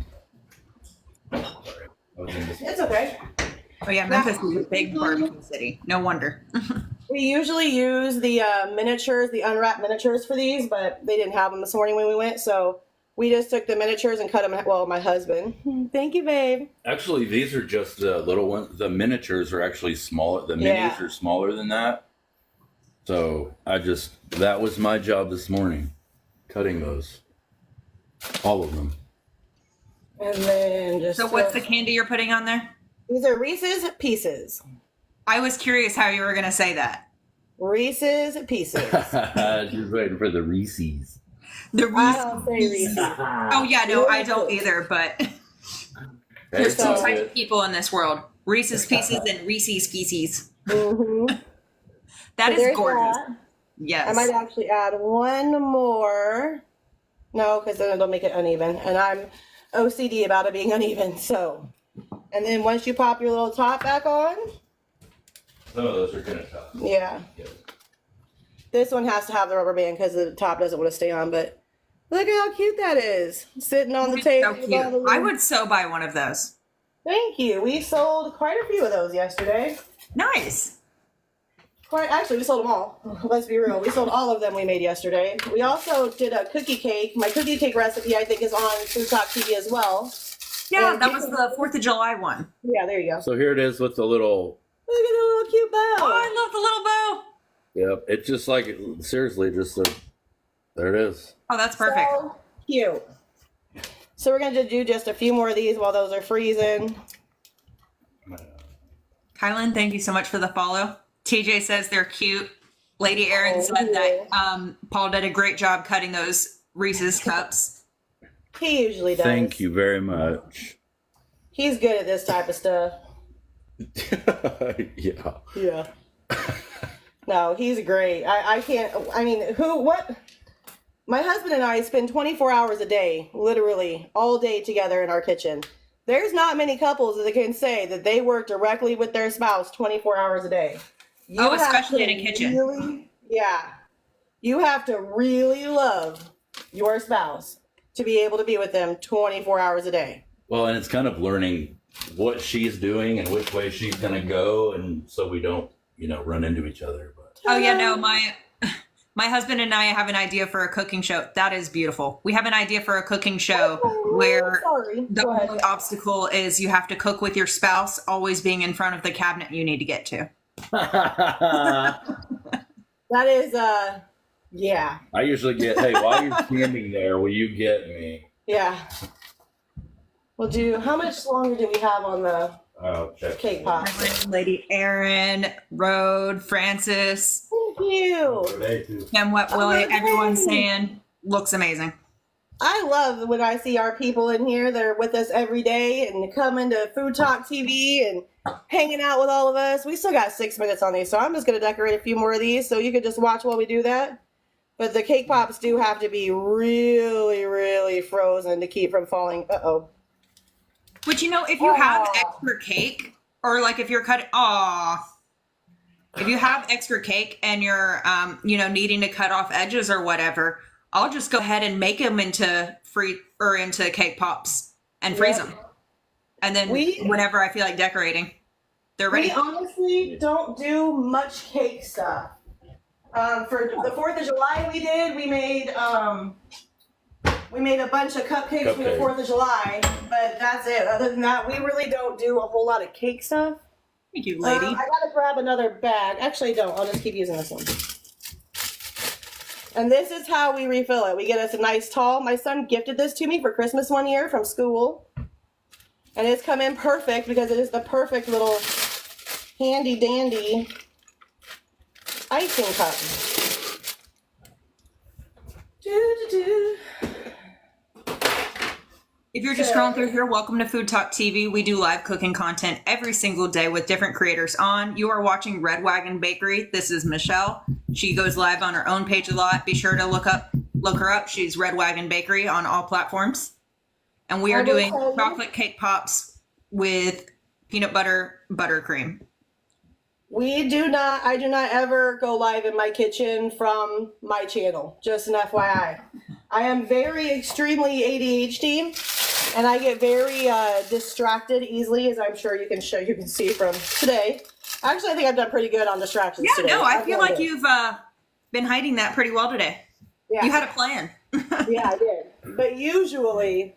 It's okay. Oh, yeah, Memphis is a big barbecue city. No wonder. We usually use the miniatures, the unwrapped miniatures for these, but they didn't have them this morning when we went, so we just took the miniatures and cut them. Well, my husband. Thank you, babe. Actually, these are just the little ones. The miniatures are actually smaller. The minis are smaller than that. So that was my job this morning, cutting those. All of them. And then just. So what's the candy you're putting on there? These are Reese's Pieces. I was curious how you were going to say that. Reese's Pieces. She's waiting for the Reese's. The Reese's. I don't say Reese's. Oh, yeah, no, I don't either, but there's two types of people in this world. Reese's Pieces and Reese's Pieces. Mm-hmm. That So is gorgeous. That. Yes. I might actually add one more. No, because then it'll make it uneven. And I'm OCD about it being uneven. So, and then once you pop your little top back on. Some of those are going to top. Yeah. This one has to have the rubber band because the top doesn't want to stay on. But look at how cute that is. Sitting on the table. So cute. I would so buy one of those. Thank you. We sold quite a few of those yesterday. Nice. Actually, we sold them all. Let's be real. We sold all of them we made yesterday. We also did a cookie cake. My cookie cake recipe, I think, is on FoodTokTV as well. Yeah, And that was the 4th of July one. Yeah, there you go. So here it is with the little. Look at the little cute bow. Oh, I love the little bow. Yep, it's just like, seriously, there it is. Oh, that's perfect. So cute. So we're going to do just a few more of these while those are freezing. Kylan, thank you so much for the follow. TJ says they're cute. Lady Erin said that Paul did a great job cutting those Reese's cups. He usually does. Thank you very much. He's good at this type of stuff. Yeah. Yeah. No, he's great. I can't, I mean, my husband and I spend 24 hours a day, literally all day together in our kitchen. There's not many couples that can say that they work directly with their spouse 24 hours a day. Especially in a kitchen. You have to really love your spouse to be able to be with them 24 hours a day. Well, and it's kind of learning what she's doing and which way she's going to go, and so we don't, run into each other. But. Oh, yeah, no, my husband and I have an idea for a cooking show. That is beautiful. We have an idea for a cooking show where the only obstacle is you have to cook with your spouse always being in front of the cabinet you need to get to. That is, yeah. I usually get, hey, while you're standing there, will you get me? Yeah. We'll do, how much longer do we have on the cake pop? Lady Erin, Rode, Francis. Thank you. And what Willie, everyone's saying looks amazing. I love when I see our people in here that are with us every day and coming to Food Talk TV and hanging out with all of us. We still got 6 minutes on these, so I'm just going to decorate a few more of these so you can just watch while we do that. But the cake pops do have to be really, really frozen to keep from falling. Uh-oh. But you know, if you have extra cake, or like if you're cutting, if you have extra cake and you're, needing to cut off edges or whatever, I'll just go ahead and make them into into cake pops and freeze them. And then whenever I feel like decorating, they're ready. We honestly don't do much cake stuff. For the 4th of July we made a bunch of cupcakes for the 4th of July, but that's it. Other than that, we really don't do a whole lot of cake stuff. Thank you, lady. I gotta grab another bag. Actually, don't. I'll just keep using this one. And this is how we refill it. We get us a nice tall. My son gifted this to me for Christmas one year from school. And it's come in perfect because it is the perfect little handy dandy icing cup. If you're just scrolling through here, welcome to Food Talk TV. We do live cooking content every single day with different creators on. You are watching Red Wagon Bakery. This is Michelle. She goes live on her own page a lot. Be sure to look her up. She's Red Wagon Bakery on all platforms. And we are doing chocolate cake pops with peanut butter buttercream. I do not ever go live in my kitchen from my channel. Just an FYI. I am very extremely ADHD, and I get very distracted easily, as I'm sure you can see from today. Actually, I think I've done pretty good on distractions today. No, I feel like you've been hiding that pretty well today. Yeah. You had a plan. Yeah, I did. But usually,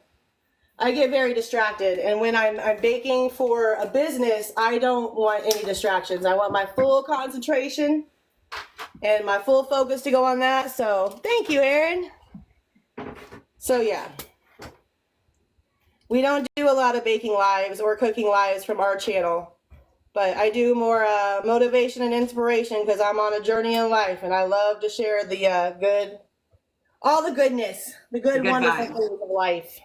I get very distracted, and when I'm baking for a business, I don't want any distractions. I want my full concentration and my full focus to go on that. So, thank you, Erin. So yeah, we don't do a lot of baking lives or cooking lives from our channel, but I do more motivation and inspiration because I'm on a journey in life and I love to share the all the goodness, the good wonderful things of life.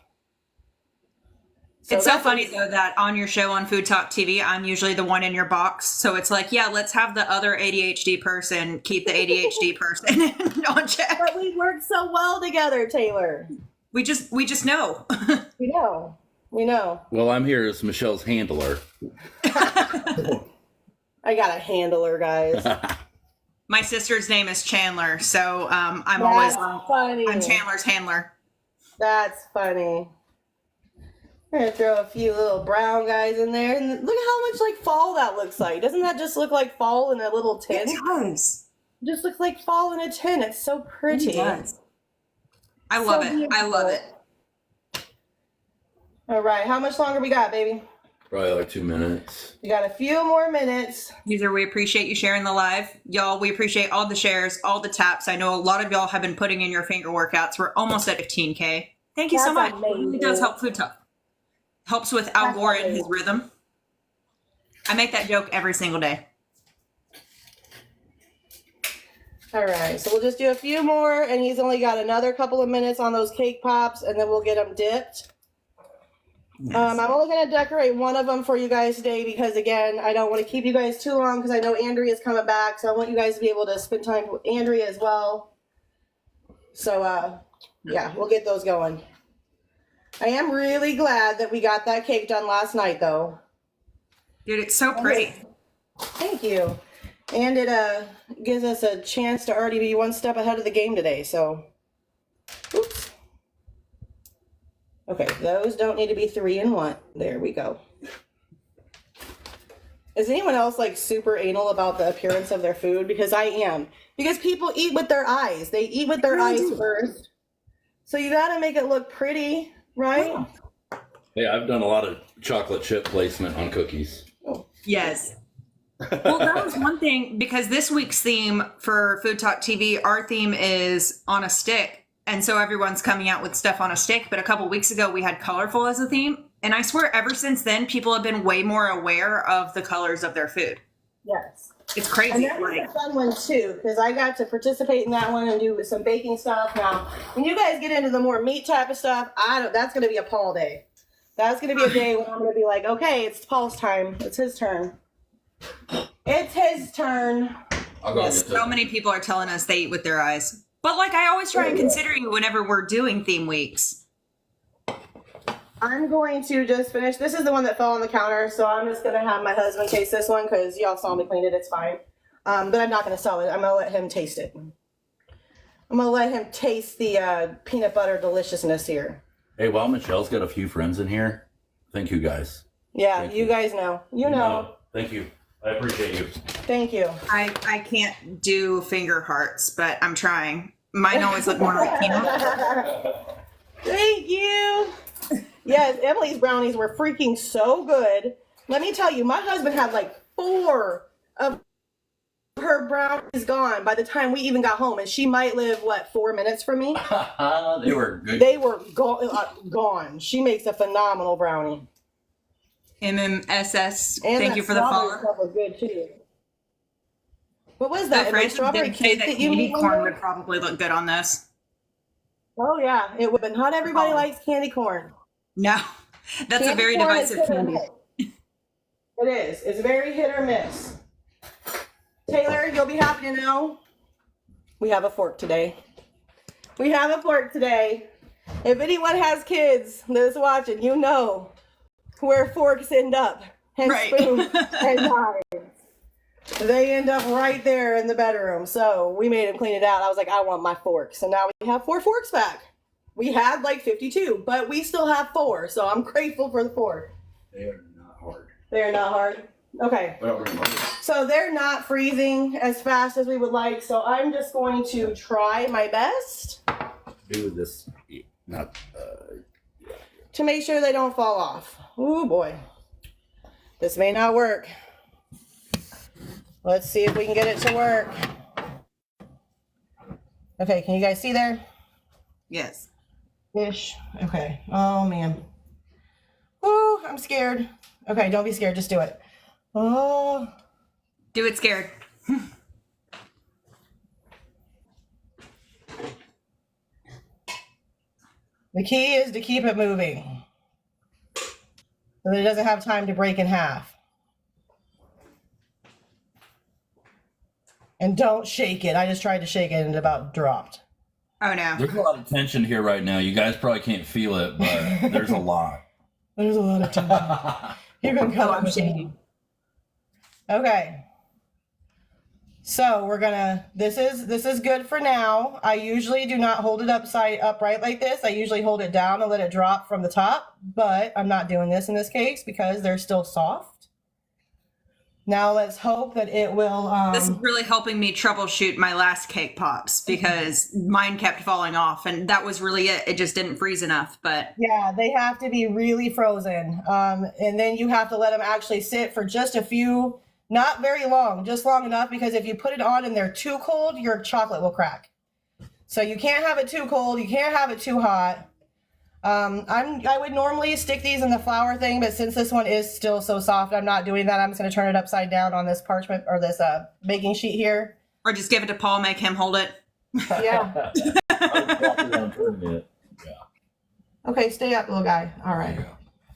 So it's so funny though that on your show on Food Talk TV, I'm usually the one in your box. So it's like, yeah, let's have the other ADHD person keep the ADHD person on check. But we work so well together, Taylor. We just know. We know. Well, I'm here as Michelle's handler. I got a handler, guys. My sister's name is Chandler, so I'm Chandler's handler. That's funny. I'm gonna throw a few little brown guys in there, and look at how much like fall that looks like. Doesn't that just look like fall in a little tin? It does. It just looks like fall in a tin. It's so pretty. It does. I love it. Beautiful. I love it. All right, how much longer we got, baby? Probably like 2 minutes. We got a few more minutes. User, we appreciate you sharing the live. Y'all, we appreciate all the shares, all the taps. I know a lot of y'all have been putting in your finger workouts. We're almost at 15K. Thank you so much. Amazing. It does help Food Talk. Helps with Al Gore and his rhythm. I make that joke every single day. All right, so we'll just do a few more, and he's only got another couple of minutes on those cake pops, and then we'll get them dipped. Yes. I'm only going to decorate one of them for you guys today because, again, I don't want to keep you guys too long because I know Andrea's coming back, so I want you guys to be able to spend time with Andrea as well. So, yeah, we'll get those going. I am really glad that we got that cake done last night, though. Dude, it's so pretty. Thank you. And it gives us a chance to already be one step ahead of the game today, so. Oops. Okay, those don't need to be 3 in 1. There we go. Is anyone else like super anal about the appearance of their food? Because I am. Because people eat with their eyes. They eat with their eyes first. So you gotta make it look pretty, right? Yeah, I've done a lot of chocolate chip placement on cookies. Oh. Yes. Well, that was one thing, because this week's theme for Food Talk TV, our theme is on a stick. And so everyone's coming out with stuff on a stick. But a couple weeks ago, we had colorful as a theme. And I swear, ever since then, people have been way more aware of the colors of their food. Yes. It's And crazy. that was Like, a fun one too, because I got to participate in that one and do some baking stuff. Now, when you guys get into the more meat type of stuff, that's going to be a Paul day. That's going to be a day when I'm going to be like, okay, it's Paul's time. It's his turn. It's his turn. so many people are telling us they eat with their eyes. But like, I always try and consider you whenever we're doing theme weeks. I'm going to just finish. This is the one that fell on the counter, so I'm just going to have my husband taste this one because y'all saw me clean it. It's fine. But I'm not going to sell it. I'm going to let him taste it. I'm going to let him taste the peanut butter deliciousness here. Hey, while Michelle's got a few friends in here, thank you guys. Yeah, Thank you guys know. You know. Thank you. I appreciate you. Thank you. I can't do finger hearts, but I'm trying. Mine always look more like peanut. Thank you. Yes, Emily's brownies were freaking so good. Let me tell you, my husband had like 4 of her brownies gone by the time we even got home, and she might live 4 minutes from me. They were good. They were gone. She makes a phenomenal brownie. MMSS, And thank that you for the strawberry follow. stuff was good too. What was that? Fred Strawberry did say cake that that you candy made? corn would probably look good on this. Oh yeah, it would. But not everybody Oh. likes candy corn. No, that's a Candy very corn is divisive hit or candy. miss. It is. It's very hit or miss. Taylor, you'll be happy to know we have a fork today. We have a fork today. If anyone has kids that's watching, you know where forks end up, and Right. spoons and knives. They end up right there in the bedroom. So we made him clean it out. I was like, I want my forks. So now we have 4 forks back. We had like 52, but we still have 4. So I'm grateful for the 4. They are not hard. They are not hard. Okay. So they're not freezing as fast as we would like. So I'm just going to try my best Do this. Not. to make sure they don't fall off. Oh boy. This may not work. Let's see if we can get it to work. Okay, can you guys see there? Yes. Ish. Okay. Oh man. Ooh, I'm scared. Okay, don't be scared. Just do it. Oh. Do it scared. The key is to keep it moving so that it doesn't have time to break in half. And don't shake it. I just tried to shake it and it about dropped. Oh no. There's a lot of tension here right now. You guys probably can't feel it, but there's a lot. There's a lot of tension. You're gonna cut Oh, it I'm with shaking. Okay. So we're gonna, this is good for now. I usually do not hold it upright like this. I usually hold it down and let it drop from the top, but I'm not doing this in this case because they're still soft. Now let's hope that it will, This is really helping me troubleshoot my last cake pops because mine kept falling off, and that was really it. It just didn't freeze enough, but yeah, they have to be really frozen. And then you have to let them actually sit for just a few, not very long, just long enough, because if you put it on and they're too cold, your chocolate will crack. So you can't have it too cold. You can't have it too hot. I would normally stick these in the flour thing, but since this one is still so soft, I'm not doing that. I'm just going to turn it upside down on this parchment or this baking sheet here. or just give it to Paul, make him hold it. Yeah. Okay, stay up, little guy. All right.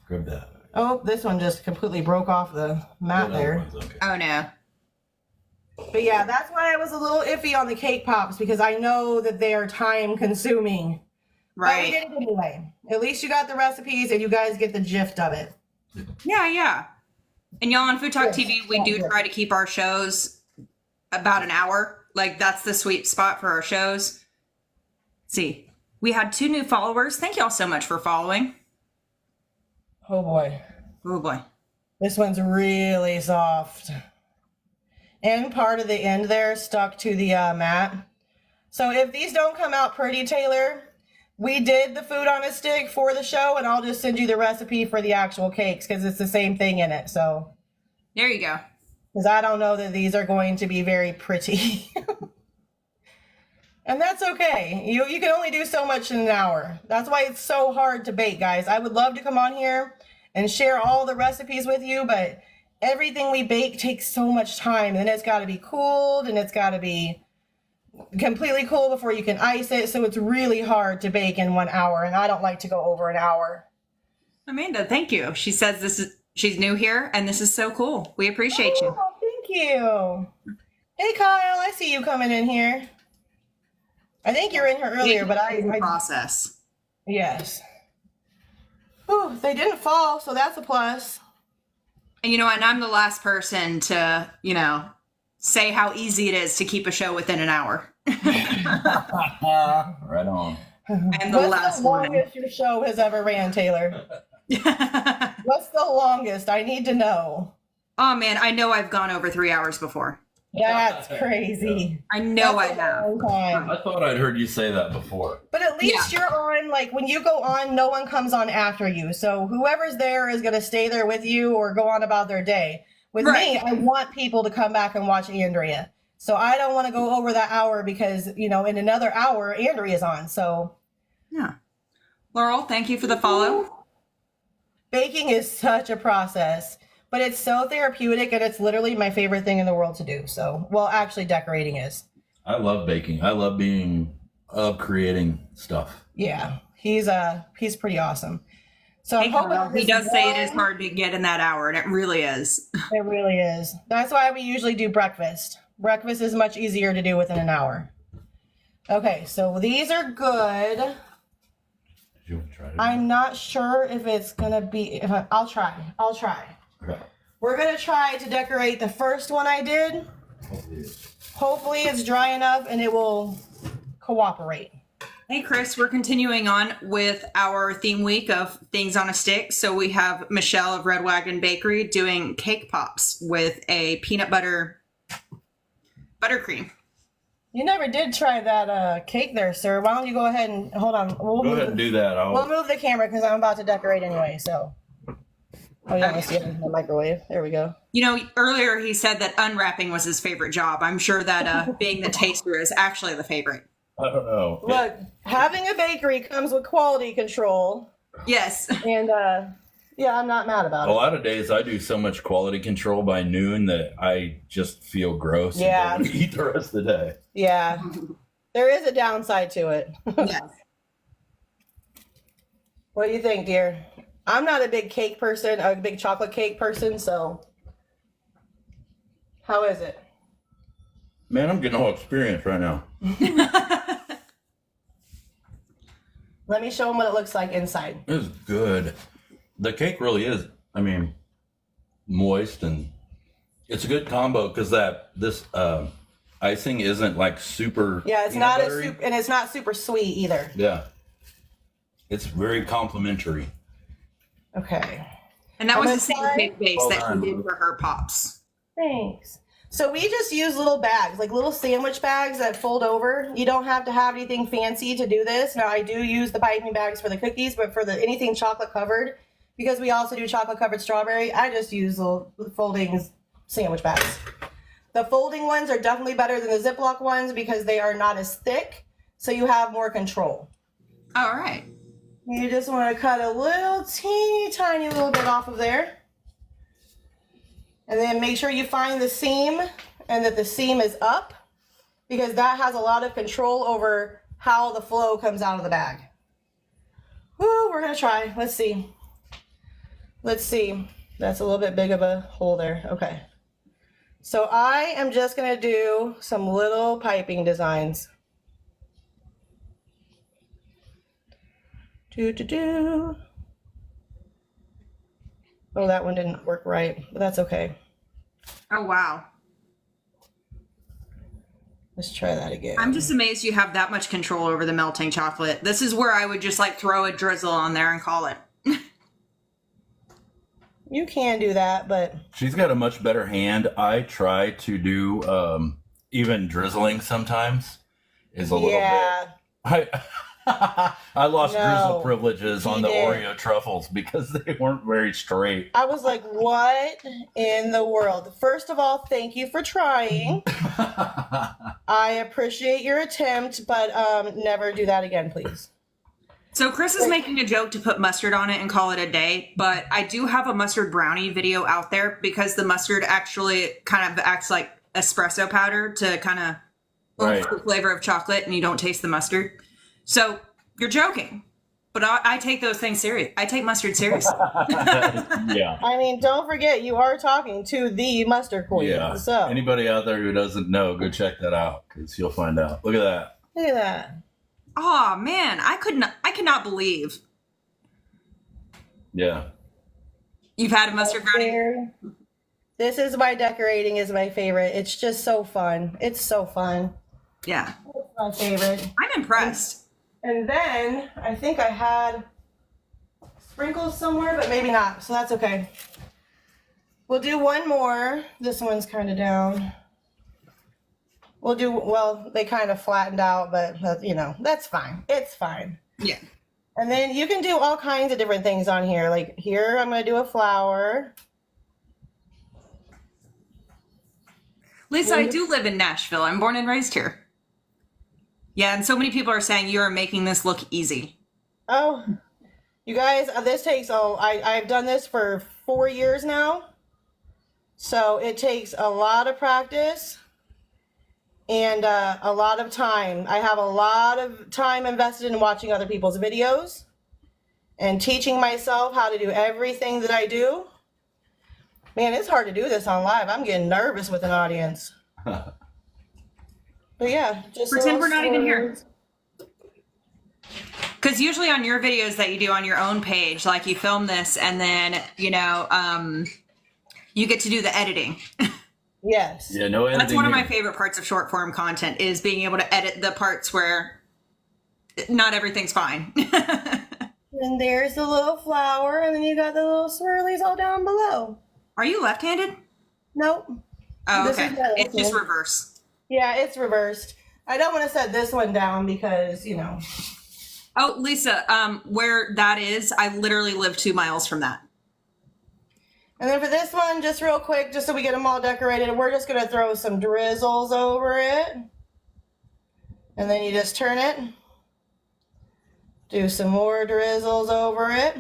Grab that. Oh, this one just completely broke off the mat there. Oh no. But yeah, that's why I was a little iffy on the cake pops, because I know that they are time consuming. But we did Right. it anyway. At least you got the recipes and you guys get the gist of it. Yeah. And y'all on Food Talk Yes, TV, we do try to keep our shows about an hour. Like that's the sweet spot for our shows. See, we had 2 new followers. Thank y'all so much for following. Oh boy. Oh boy. This one's really soft. And part of the end there stuck to the mat. So if these don't come out pretty, Taylor, we did the food on a stick for the show, and I'll just send you the recipe for the actual cakes because it's the same thing in it. So, There you go. because I don't know that these are going to be very pretty. And that's okay. You can only do so much in an hour. That's why it's so hard to bake, guys. I would love to come on here and share all the recipes with you, but everything we bake takes so much time. And it's got to be cooled, and it's got to be completely cool before you can ice it. So it's really hard to bake in 1 hour, and I don't like to go over an hour. Amanda, thank you. She says she's new here, and this is so cool. We appreciate you. Oh, thank you. Hey, Kyle, I see you coming in here. I think you're in here earlier, but I process. Yes. Whew, they didn't fall, so that's a plus. And and I'm the last person to, say how easy it is to keep a show within an hour. Right on. I'm the What's last the longest your show has ever ran, Taylor? What's the longest? I need to know. Oh, man, I know I've gone over 3 hours before. That's crazy. I know I That's a have. long time. I thought I'd heard you say that before. But at least you're on, like, when you go on, no one comes on after you. So whoever's there is going to stay there with you or go on about their day. With me, I want people to come back and watch Andrea. So I don't want to go over that hour because, in another hour, Andrea's on. So, yeah. Laurel, thank you for the follow. Baking is such a process, but it's so therapeutic, and it's literally my favorite thing in the world to do. So, well, actually, decorating is. I love baking. I love creating stuff. Yeah, he's pretty awesome. So Hey, he does say it is hard to get in that hour, and it really is. It really is. That's why we usually do breakfast. Breakfast is much easier to do within an hour. Okay, so these are good. Did you want to try it? I'm not sure if it's gonna be. I'll try. Okay. We're gonna try to decorate the first one I did. Hopefully it's dry enough and it will cooperate. Hey, Chris, we're continuing on with our theme week of things on a stick. So we have Michelle of Red Wagon Bakery doing cake pops with a peanut butter buttercream. You never did try that cake there, sir. Why don't you go ahead and hold on? We'll Go ahead and do that. We'll move the camera because I'm about to decorate anyway. So, oh yeah, let's see it in the microwave. There we go. Earlier he said that unwrapping was his favorite job. I'm sure that being the taster is actually the favorite. I don't know. Look, having a bakery comes with quality control. Yes. And yeah, I'm not mad about A it. lot of days I do so much quality control by noon that I just feel gross. Yeah. And don't eat the rest of the day. Yeah, there is a downside to it. Yes. What do you think, dear? I'm not a big cake person, a big chocolate cake person, so how is it? Man, I'm getting all experience right now. Let me show them what it looks like inside. It's good. The cake really is, moist, and it's a good combo because this icing isn't like super. Yeah, it's not and it's not super sweet either. Yeah, it's very complimentary. Okay. And that was the same cake base Well that done. he did for her pops. Thanks. So we just use little bags, like little sandwich bags that fold over. You don't have to have anything fancy to do this. Now I do use the piping bags for the cookies, but for anything chocolate covered, because we also do chocolate covered strawberry, I just use little folding sandwich bags. The folding ones are definitely better than the Ziploc ones because they are not as thick, so you have more control. All right. You just want to cut a little teeny tiny little bit off of there. And then make sure you find the seam and that the seam is up because that has a lot of control over how the flow comes out of the bag. Woo, we're going to try. Let's see. Let's see. That's a little bit big of a hole there. Okay. So I am just going to do some little piping designs. Oh, that one didn't work right, but that's okay. Oh, wow. Let's try that again. I'm just amazed you have that much control over the melting chocolate. This is where I would just throw a drizzle on there and call it. You can do that, but She's got a much better hand. I try to do even drizzling sometimes is a little bit. I lost drizzle privileges on the Oreo truffles because they weren't very straight. I was like, what in the world? First of all, thank you for trying. I appreciate your attempt, but never do that again, please. So Chris is making a joke to put mustard on it and call it a day, but I do have a mustard brownie video out there because the mustard actually kind of acts like espresso powder to kind of the flavor of chocolate, and you don't taste the mustard. So you're joking, but I take those things serious. I take mustard seriously. Yeah. I mean, don't forget, you are talking to the mustard queen. Yeah. So Anybody out there who doesn't know, go check that out because you'll find out. Look at that. look at that. Oh man, I cannot believe Yeah. you've had a mustard brownie. Here. This is why decorating is my favorite. It's just so fun. It's so fun. Yeah, It's my favorite. I'm impressed. And then I think I had sprinkles somewhere, but maybe not. So that's okay. We'll do one more. This one's kind of down. We'll do, well, they kind of flattened out, but you know, that's fine. It's fine. Yeah. And then you can do all kinds of different things on here. Like here, I'm going to do a flower. Lisa, I do live in Nashville. I'm born and raised here. Yeah, and so many people are saying you are making this look easy. Oh, you guys, this takes, I've done this for 4 years now. So it takes a lot of practice and a lot of time. I have a lot of time invested in watching other people's videos and teaching myself how to do everything that I do. Man, it's hard to do this on live. I'm getting nervous with an audience. But yeah, just Pretend we're not even here. Because usually on your videos that you do on your own page, like you film this and then, you know, you get to do the editing. Yes. Yeah, no editing. That's one of my here. favorite parts of short form content is being able to edit the parts where not everything's fine. And there's the little flower, and then you got the little swirlies all down below. Are you left-handed? Nope. Oh, This okay. is the- It's just reverse. Yeah, it's reversed. I don't want to set this one down because, you know. Oh, Lisa, where that is, I literally live 2 miles from that. And then for this one, just real quick, just so we get them all decorated, we're just going to throw some drizzles over it. And then you just turn it. Do some more drizzles over it.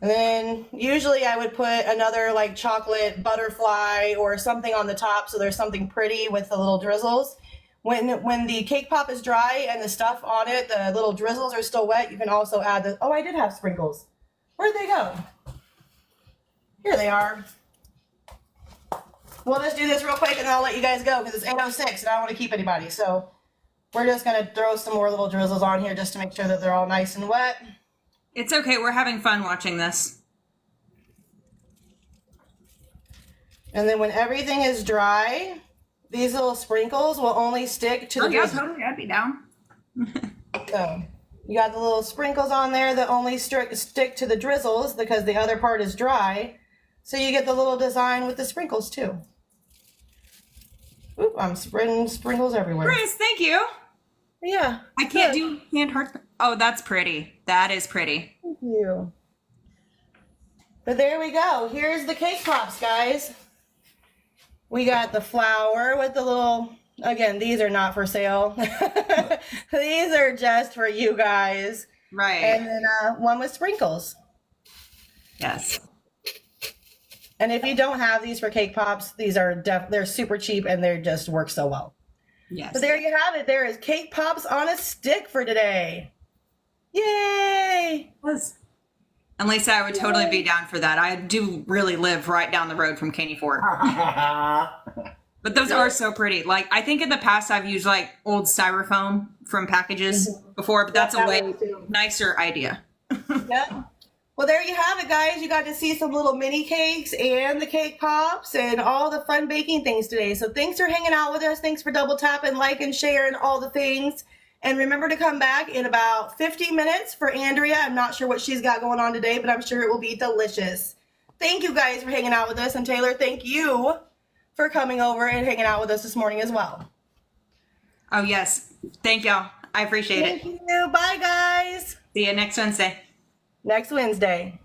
And then usually I would put another like chocolate butterfly or something on the top so there's something pretty with the little drizzles. When the cake pop is dry and the stuff on it, the little drizzles are still wet, you can also add the, oh, I did have sprinkles. Where'd they go? Here they are. We'll just do this real quick and then I'll let you guys go because it's 8:06 and I don't want to keep anybody. So we're just going to throw some more little drizzles on here just to make sure that they're all nice and wet. It's okay. We're having fun watching this. And then when everything is dry, these little sprinkles will only stick to the Oh, yeah, drizzle. totally. I'd be down. So you got the little sprinkles on there that only stick to the drizzles because the other part is dry. So you get the little design with the sprinkles too. Oop, I'm spreading sprinkles everywhere. Chris, thank you. Yeah. I can't good. do hand hearts. Oh, that's pretty. That is pretty. Thank you. But there we go. Here's the cake pops, guys. We got the flower with the little, again, these are not for sale. These are just for you guys. Right. And then one with sprinkles. Yes. And if you don't have these for cake pops, these are they're super cheap and they just work so well. Yes. So there you have it. There is cake pops on a stick for today. Yay! And Lisa, I would totally be down for that. I do really live right down the road from Caney Ford. But those are so pretty. Like, I think in the past I've used like old styrofoam from packages before, but that's a way nicer idea. Yep. Well, there you have it, guys. You got to see some little mini cakes and the cake pops and all the fun baking things today. So thanks for hanging out with us. Thanks for double tapping, like, and share and all the things. And remember to come back in about 50 minutes for Andrea. I'm not sure what she's got going on today, but I'm sure it will be delicious. Thank you guys for hanging out with us. And Taylor, thank you for coming over and hanging out with us this morning as well. Oh, yes. Thank y'all. I appreciate it. Thank you. Bye, guys. See you next Wednesday. Next Wednesday.